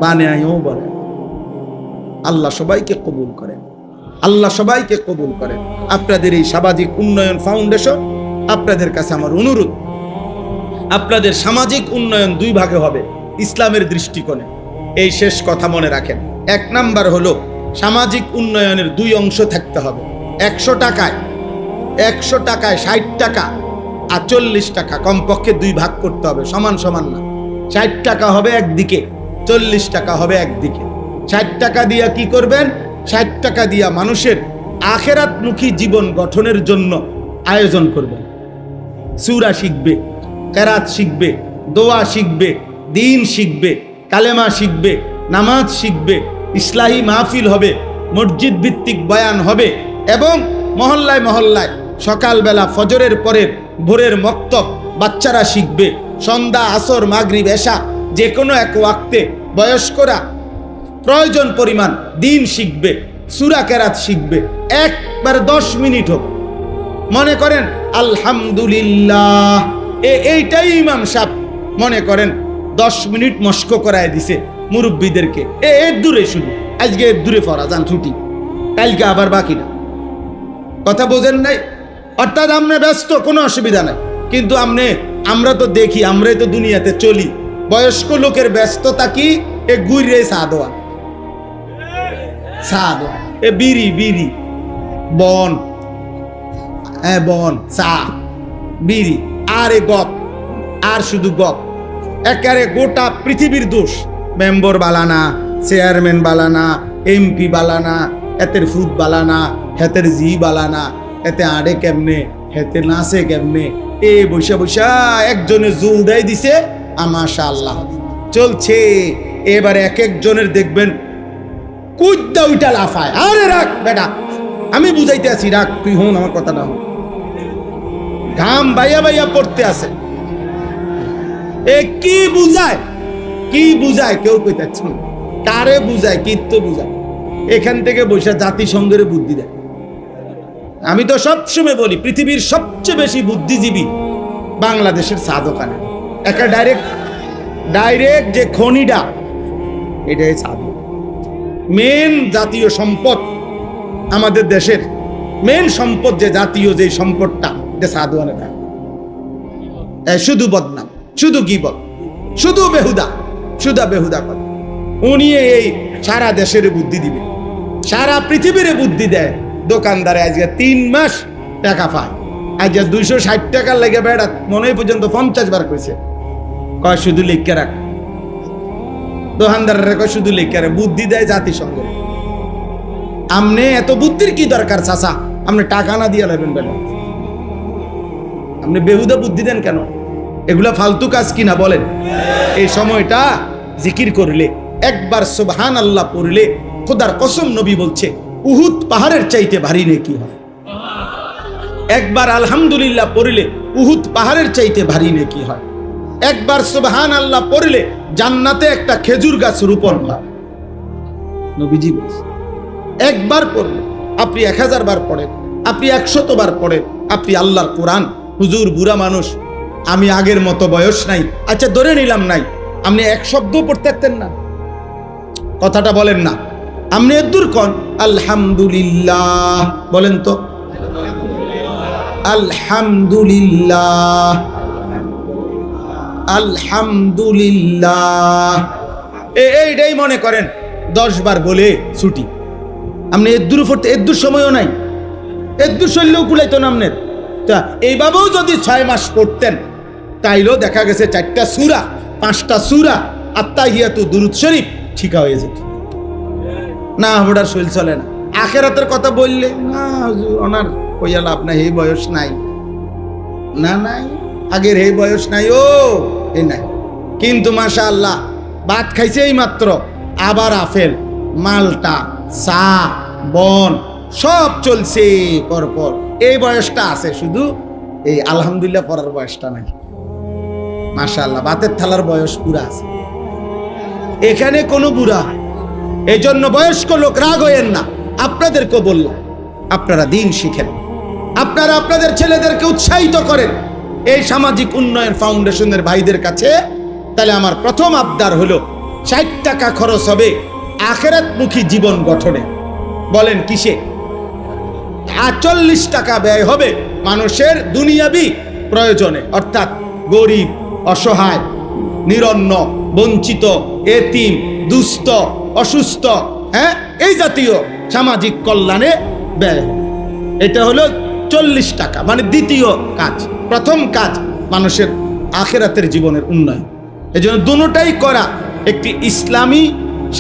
বানিয়েও বলে। আল্লাহ সবাইকে কবুল করেন, আল্লাহ সবাইকে কবুল করেন। আপনাদের এই সামাজিক উন্নয়ন ফাউন্ডেশন, আপনাদের কাছে আমার অনুরোধ, আপনাদের সামাজিক উন্নয়ন 2 ভাগে হবে ইসলামের দৃষ্টিকোণে। এই শেষ কথা মনে রাখেন। 1 নাম্বার হলো সামাজিক উন্নয়নের 2 অংশ থাকতে হবে। 100 টাকায় 60 টাকা আর 40 টাকা কমপক্ষে 2 ভাগ করতে হবে, সমান সমান না। 60 টাকা হবে একদিকে, 40 টাকা হবে একদিকে। 60 টাকা দিয়া কি করবেন? 60 টাকা দিয়া মানুষের আখেরাতমুখী জীবন গঠনের জন্য আয়োজন করবেন। সূরা শিখবে, কেরাত শিখবে, দোয়া শিখবে, দিন শিখবে, কালেমা শিখবে, নামাজ শিখবে, ইসলাহি মাহফিল হবে, মসজিদ ভিত্তিক বয়ান হবে, এবং মহল্লায় মহল্লায় সকালবেলা ফজরের পরের ভোরের মক্তব বাচ্চারা শিখবে। সন্ধ্যা, আসর, মাগরিব, এশা যে কোনো এক ওয়াক্তে বয়স্করা প্রয়োজন পরিমাণ দিন শিখবে, সূরা কেরাত শিখবে। একবার 10 মিনিট হোক, মনে করেন আলহামদুলিল্লাহ, এইটাই ইমাম সাহেব মনে করেন 10 মিনিট মস্ক করায় দিছে মুরব্বীদেরকে। এর দূরে শুধু আজকে এর দূরে পড়া যান, ছুটি, কালকে আবার বাকিটা। কথা বোঝেন নাই? অর্থাৎ আপনি ব্যস্ত, কোনো অসুবিধা নাই, কিন্তু আমরা তো দেখি, আমরাই তো দুনিয়াতে চলি। বয়স্ক লোকের ব্যস্ততা কি? এ গুইরে চা দেওয়া, এ বিড়ি বন, বন, চা, বিড়ি, আর এ গপ, আর শুধু গপ। একেবারে গোটা পৃথিবীর দোষ। মেম্বার বালানা, চেয়ারম্যান বালানা, এমপি বালানা, এতের ফুট বালানা, হেতের জি বালানা, এতে আড়ে কেমনে, হেতে নাচে কেমনে, এ বৈশা বৈশা একজনে জুল দেয় দিছে, মাশাআল্লাহ চলছে। এবারে এক একজনের দেখবেন কুদ্দা উইটা লাফায়। আরে রাখ বেটা, আমি বুঝাইতে আছি, রাখ, তুই হন, আমার কথা না হন। ঘাম বাইয়া বাইয়া পড়তে আছে। এ কি বুঝায়, কি বুঝায় কেউ কইতেছে না। কারে বুঝায়, কীর্ত বুঝায়, এখান থেকে বসে জাতিসংঘের বুদ্ধি দেয়। আমি তো সবসময় বলি পৃথিবীর সবচেয়ে বেশি বুদ্ধিজীবী বাংলাদেশের চা দোকানে। একটা ডাইরেক্ট যে খনিটা, এটাই চা মেন জাতীয় সম্পদ। আমাদের দেশের মেন সম্পদ যে জাতীয় যে সম্পদটা, এটা চা দোকানে থাকে। শুধু বদনাম, শুধু গীবত, শুধু বেহুদা কথা। উনি এই সারা দেশের বুদ্ধি দিবে, সারা পৃথিবীর বুদ্ধি দেয়। দোকানদারে আজকে 3 মাস টাকা পায়, আজ 260 টাকার লেগে বেড়া মনে পর্যন্ত 50 বার কইছে, কয় শুধু লিখে রাখ। দোকানদারের কয় শুধু লিখে রাখ, বুদ্ধি দেয় জাতিসংঘ। আমনে এত বুদ্ধির কি দরকার চাচা? আপনি টাকা না দিয়ে নেবেন বেলা, আপনি বেহুদা বুদ্ধি দেন কেন? এগুলা ফালতু কাজ কিনা বলেন? এই সময়টা জিকির করলে, একবার সুবহানাল্লাহ পড়লে, খোদার কসম নবী বলছে উহুদ পাহাড়ের চাইতে ভারী নেকি হয়। একবার আলহামদুলিল্লাহ পড়লে উহুদ পাহাড়ের চাইতে ভারী নেকি হয়। একবার সুবহানাল্লাহ পড়লে জান্নাতে একটা খেজুর গাছ রোপণ হয়। নবীজি বলছে একবার পড়লে, আপনি 1000 বার পড়েন, আপনি 100 বার পড়েন, আপনি আল্লাহর কোরআন। হুজুর বুড়া মানুষ, আমি আগের মতো বয়স নাই, আচ্ছা ধরে নিলাম নাই, আপনি 1 শব্দ পড়তে পারতেন না? কথাটা বলেন না। আপনি এদুর কন আলহামদুলিল্লাহ বলেন তো, আলহামদুলিল্লাহ, আলহামদুলিল্লাহ। এইটাই মনে করেন 10 বার বলে ছুটি। আপনি এদুর পড়তে, এদুর সময়ও নাই, এদুর শৈলেও কুলাইতো না আপনার। তা এইভাবেও যদি 6 মাস পড়তেন, তাইলেও দেখা গেছে 4টা সূরা, 5টা সূরা, আত্তাহিয়াতু, দুরূদ শরীফ ঠিকা হয়ে যেত না। ওটার শৈল চলে না। আখেরাতের কথা বললে না হুজুর ওনার কইয়ালা আপনার এই বয়স নাই, না নাই আগের এই বয়স নাই, ও এই নাই। কিন্তু মাশাআল্লাহ ভাত খাইছে এই মাত্র, আবার আপেল, মালটা, চা, বন সব চলছে পরপর। এই বয়সটা আছে, শুধু এই আলহামদুলিল্লাহ পড়ার বয়সটা নাই। মাশাআল্লাহ ভাতের থালার বয়স পুরা আছে, এখানে কোনো বুড়া। এই জন্য বয়স্ক লোক রাগ হইয়েন না। আপনাদেরকে বললাম, আপনারা দিন শিখেন, আপনারা আপনাদের ছেলেদেরকে উৎসাহিত করেন এই সামাজিক উন্নয়ন ফাউন্ডেশনের ভাইদের কাছে। তাহলে আমার প্রথম আবদার হলো 60 টাকা খরচ হবে আখিরাতমুখী জীবন গঠনে। বলেন কিসে? 40 টাকা ব্যয় হবে মানুষের দুনিয়াবি প্রয়োজনে, অর্থাৎ গরিব, অসহায়, নিরন্ন, বঞ্চিত, এতিম, দুস্থ, অসুস্থ, এই জাতীয় সামাজিক কল্যাণে ব্যয়। এটা হলো 40 টাকা, মানে দ্বিতীয় কাজ। প্রথম কাজ মানুষের আখিরাতের জীবনের উন্নয়ন। এই জন্য দুটোটাই করা একটি ইসলামী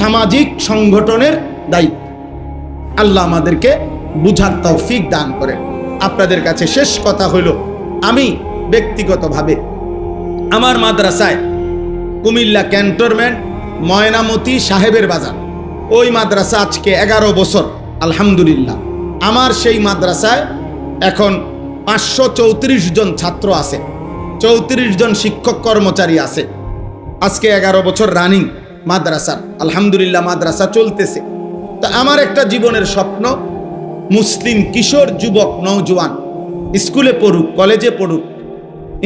সামাজিক সংগঠনের দায়িত্ব। আল্লাহ আমাদেরকে বুঝার তৌফিক দান করেন। আপনাদের কাছে শেষ কথা হলো, আমি ব্যক্তিগতভাবে আমার মাদ্রাসায় কুমিল্লা ক্যান্টনমেন্ট ময়নামতি সাহেবের বাজার, ওই মাদ্রাসা আজকে 11 বছর আলহামদুলিল্লাহ। আমার সেই মাদ্রাসায় এখন 534 জন ছাত্র আছে, 34 জন শিক্ষক কর্মচারী আছে। আজকে 11 বছর রানিং মাদ্রাসার, আলহামদুলিল্লাহ মাদ্রাসা চলতেছে। তা আমার একটা জীবনের স্বপ্ন, মুসলিম কিশোর যুবক নওজোয়ান স্কুলে পড়ুক, কলেজে পড়ুক,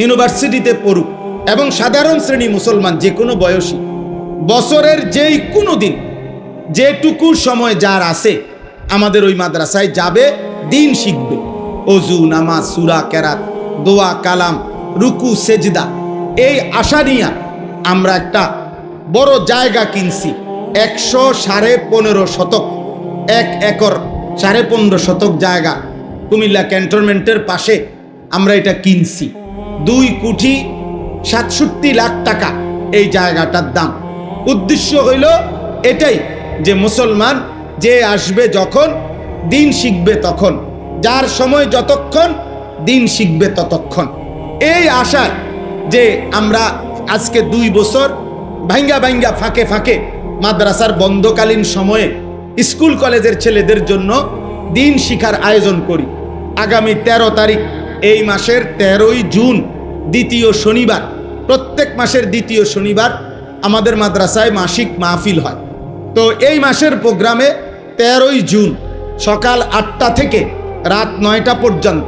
ইউনিভার্সিটিতে পড়ুক, এবং সাধারণ শ্রেণী মুসলমান যে কোনো বয়সী বছরের যেই কোনো দিন যেটুকু সময় যার আছে আমাদের ওই মাদ্রাসায় যাবে, দিন শিখবে। অজু, নামাজ, সূরা, কেরাত, দোয়া, কালাম, রুকু, সেজদা, এই আশা নিয়ে আমরা একটা বড় জায়গা কিনছি। 115.5 শতক, 1 একর 15.5 শতক জায়গা কুমিল্লা ক্যান্টনমেন্টের পাশে আমরা এটা কিনছি। 2,67,00,000 টাকা এই জায়গাটার দাম। উদ্দেশ্য হইল এটাই যে মুসলমান যে আসবে যখন, দিন শিখবে তখন, যার সময় যতক্ষণ দিন শিখবে ততক্ষণ। এই আশায় যে আমরা আজকে 2 বছর ভাঙ্গা ভাঙ্গা ফাঁকে ফাঁকে মাদ্রাসার বন্ধকালীন সময়ে স্কুল কলেজের ছেলেদের জন্য দিন শিখার আয়োজন করি। আগামী 13 তারিখ, এই মাসের 13ই জুন, দ্বিতীয় শনিবার, প্রত্যেক মাসের দ্বিতীয় শনিবার আমাদের মাদ্রাসায় মাসিক মাহফিল হয়। তো এই মাসের প্রোগ্রামে 13ই জুন সকাল 8টা থেকে রাত 9টা পর্যন্ত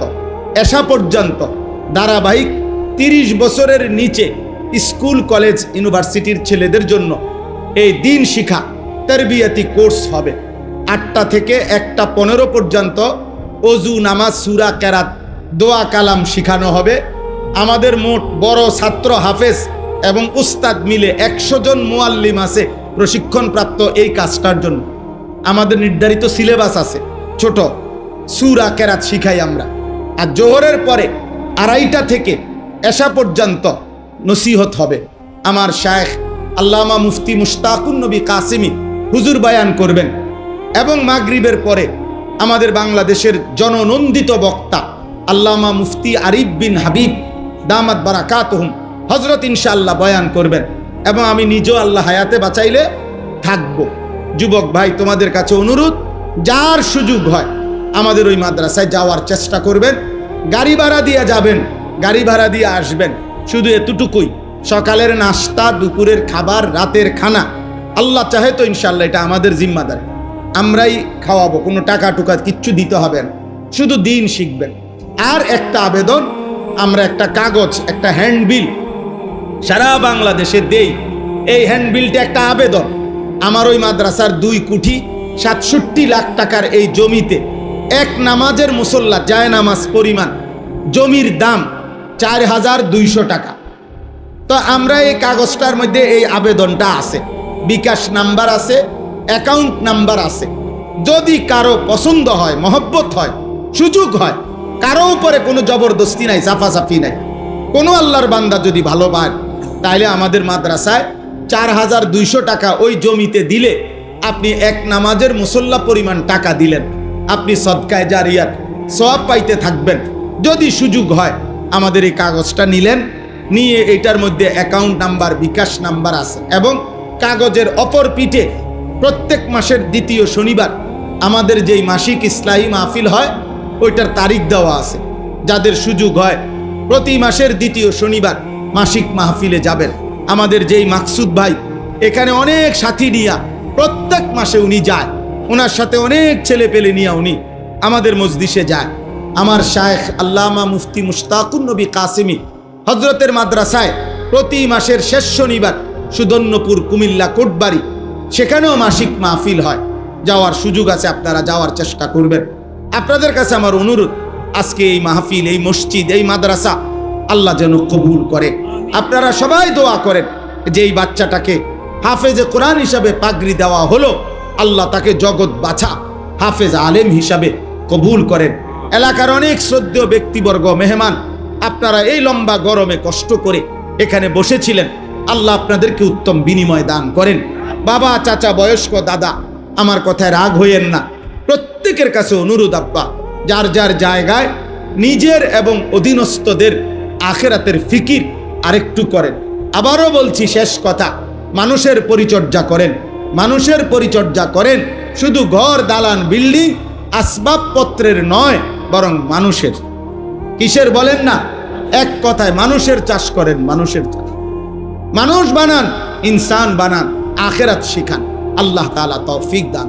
এশা পর্যন্ত ধারাবাহিক 30 বছরের নিচে স্কুল কলেজ ইউনিভার্সিটির ছেলেদের জন্য এই দিন শিক্ষা তারবিয়াতি কোর্স হবে। 8টা থেকে 1টা 15 পর্যন্ত অজু, নামাজ, সূরা, কেরাত, দোয়া, কালাম শিখানো হবে। আমাদের মোট বড় ছাত্র, হাফেজ এবং উস্তাদ মিলে 100 জন মুআল্লিম আছে প্রশিক্ষণপ্রাপ্ত এই কাজটার জন্য। আমাদের নির্ধারিত সিলেবাস আছে, ছোট সূরা, কেরাত শিখাই আমরা। আর জোহরের পরে 2:30টা থেকে এশা পর্যন্ত নসিহত হবে। আমার শায়েখ আল্লামা মুফতি মুশতাকুন নবী কাসেমি হুজুর বয়ান করবেন এবং মাগরিবের পরে আমাদের বাংলাদেশের জননন্দিত বক্তা আল্লামা মুফতি আরিফ বিন হাবিব দামাত বারাকাতুহুম হযরত ইনশাআল্লাহ বয়ান করবেন এবং আমি নিজেও আল্লাহ হায়াতে বাঁচাইলে থাকবো। যুবক ভাই, তোমাদের কাছে অনুরোধ, যার সুযোগ হয় আমাদের ওই মাদ্রাসায় যাওয়ার চেষ্টা করবেন। গাড়ি ভাড়া দিয়ে যাবেন, গাড়ি ভাড়া দিয়ে আসবেন। শুধু এতটুকুই, সকালের নাস্তা, দুপুরের খাবার, রাতের খানা আল্লাহ চাহে তো ইনশাআল্লাহ এটা আমাদের জিম্মাদারি, আমরাই খাওয়াবো, কোনো টাকা টুকা কিচ্ছু দিতে হবে না, শুধু দিন শিখবেন। আর একটা আবেদন, আমরা একটা কাগজ, একটা হ্যান্ডবিল সারা বাংলাদেশে দেই। এই হ্যান্ডবিলটা একটা আবেদন। আমার ওই মাদ্রাসার 2 কোটি 67 লাখ টাকার এই জমিতে এক নামাজের মুসল্লা জায় নামাজ পরিমাণ জমির দাম 4200 টাকা। তো আমরা এই কাগজটার মধ্যে এই আবেদনটা আছে, বিকাশ নাম্বার আছে, অ্যাকাউন্ট নাম্বার আছে। যদি কারো পছন্দ হয়, মহব্বত হয়, সুযোগ হয়, কারো উপরে কোনো জবরদস্তি নাই, সাফাসাফি নাই, কোনো আল্লাহর বান্দা যদি ভালো পায়, তাইলে আমাদের মাদ্রাসায় 4200 টাকা ওই জমিতে দিলে আপনি এক নামাজের মুসল্লা পরিমাণ টাকা দিলেন, আপনি সদকায়ে জারিয়াত সওয়াব পাইতে থাকবেন। যদি সুযোগ হয় আমাদের এই কাগজটা নিলেন, নিয়ে এটার মধ্যে অ্যাকাউন্ট নাম্বার, বিকাশ নাম্বার আছে এবং কাগজের অপর পিঠে প্রত্যেক মাসের 2য় শনিবার আমাদের যেই মাসিক ইসলাহি মাহফিল হয় ওইটার তারিখ দেওয়া আছে। যাদের সুযোগ হয় প্রতি মাসের 2য় শনিবার মাসিক মাহফিলে যাবেন। আমাদের যেই মাকসুদ ভাই এখানে অনেক সাথী নিয়া প্রত্যেক মাসে উনি যায়, ওনার সাথে অনেক ছেলে পেলে নিয়ে উনি আমাদের মজলিসে যায়। আমার শায়েখ আল্লামা মুফতি মুশতাকুন নবী কাসেমি হযরতের মাদ্রাসায় প্রতি মাসের শেষ শনিবার সুদন্যপুর, কুমিল্লা, কোটবাড়ি, সেখানেও মাসিক মাহফিল হয়। যাওয়ার সুযোগ আছে, আপনারা যাওয়ার চেষ্টা করবেন। আপনাদের কাছে আমার অনুরোধ, আজকে এই মাহফিল, এই মসজিদ, এই মাদ্রাসা আল্লাহ যেন কবুল করে। আপনারা সবাই দোয়া করেন যে এই বাচ্চাটাকে হাফেজে কোরআন হিসাবে পাগড়ি দেওয়া হলো, আল্লাহ তাকে জগৎ বাছা হাফেজ আলেম হিসাবে কবুল করেন। এলাকার অনেক শ্রদ্ধেয় ব্যক্তিবর্গ, মেহমান, আপনারা এই লম্বা গরমে কষ্ট করে এখানে বসেছিলেন, আল্লাহ আপনাদেরকে উত্তম বিনিময় দান করেন। বাবা, চাচা, বয়স্ক, দাদা, আমার কথায় রাগ হইয়েন না। প্রত্যেকের কাছে অনুরোধ, আব্বা যার যার জায়গায় নিজের এবং অধীনস্থদের আখেরাতের ফিকির আরেকটু করেন। আবারও বলছি, শেষ কথা, মানুষের পরিচর্যা করেন, মানুষের পরিচর্যা করেন, শুধু ঘর, দালান, বিল্ডিং, আসবাবপত্রের নয়, বরং মানুষের। কিসের বলেন না? এক কথায় মানুষের চাষ করেন, মানুষের চাষ। মানুষ বানান, ইনসান বানান, আখেরাত শিখান। আল্লাহ তাআলা তৌফিক দান।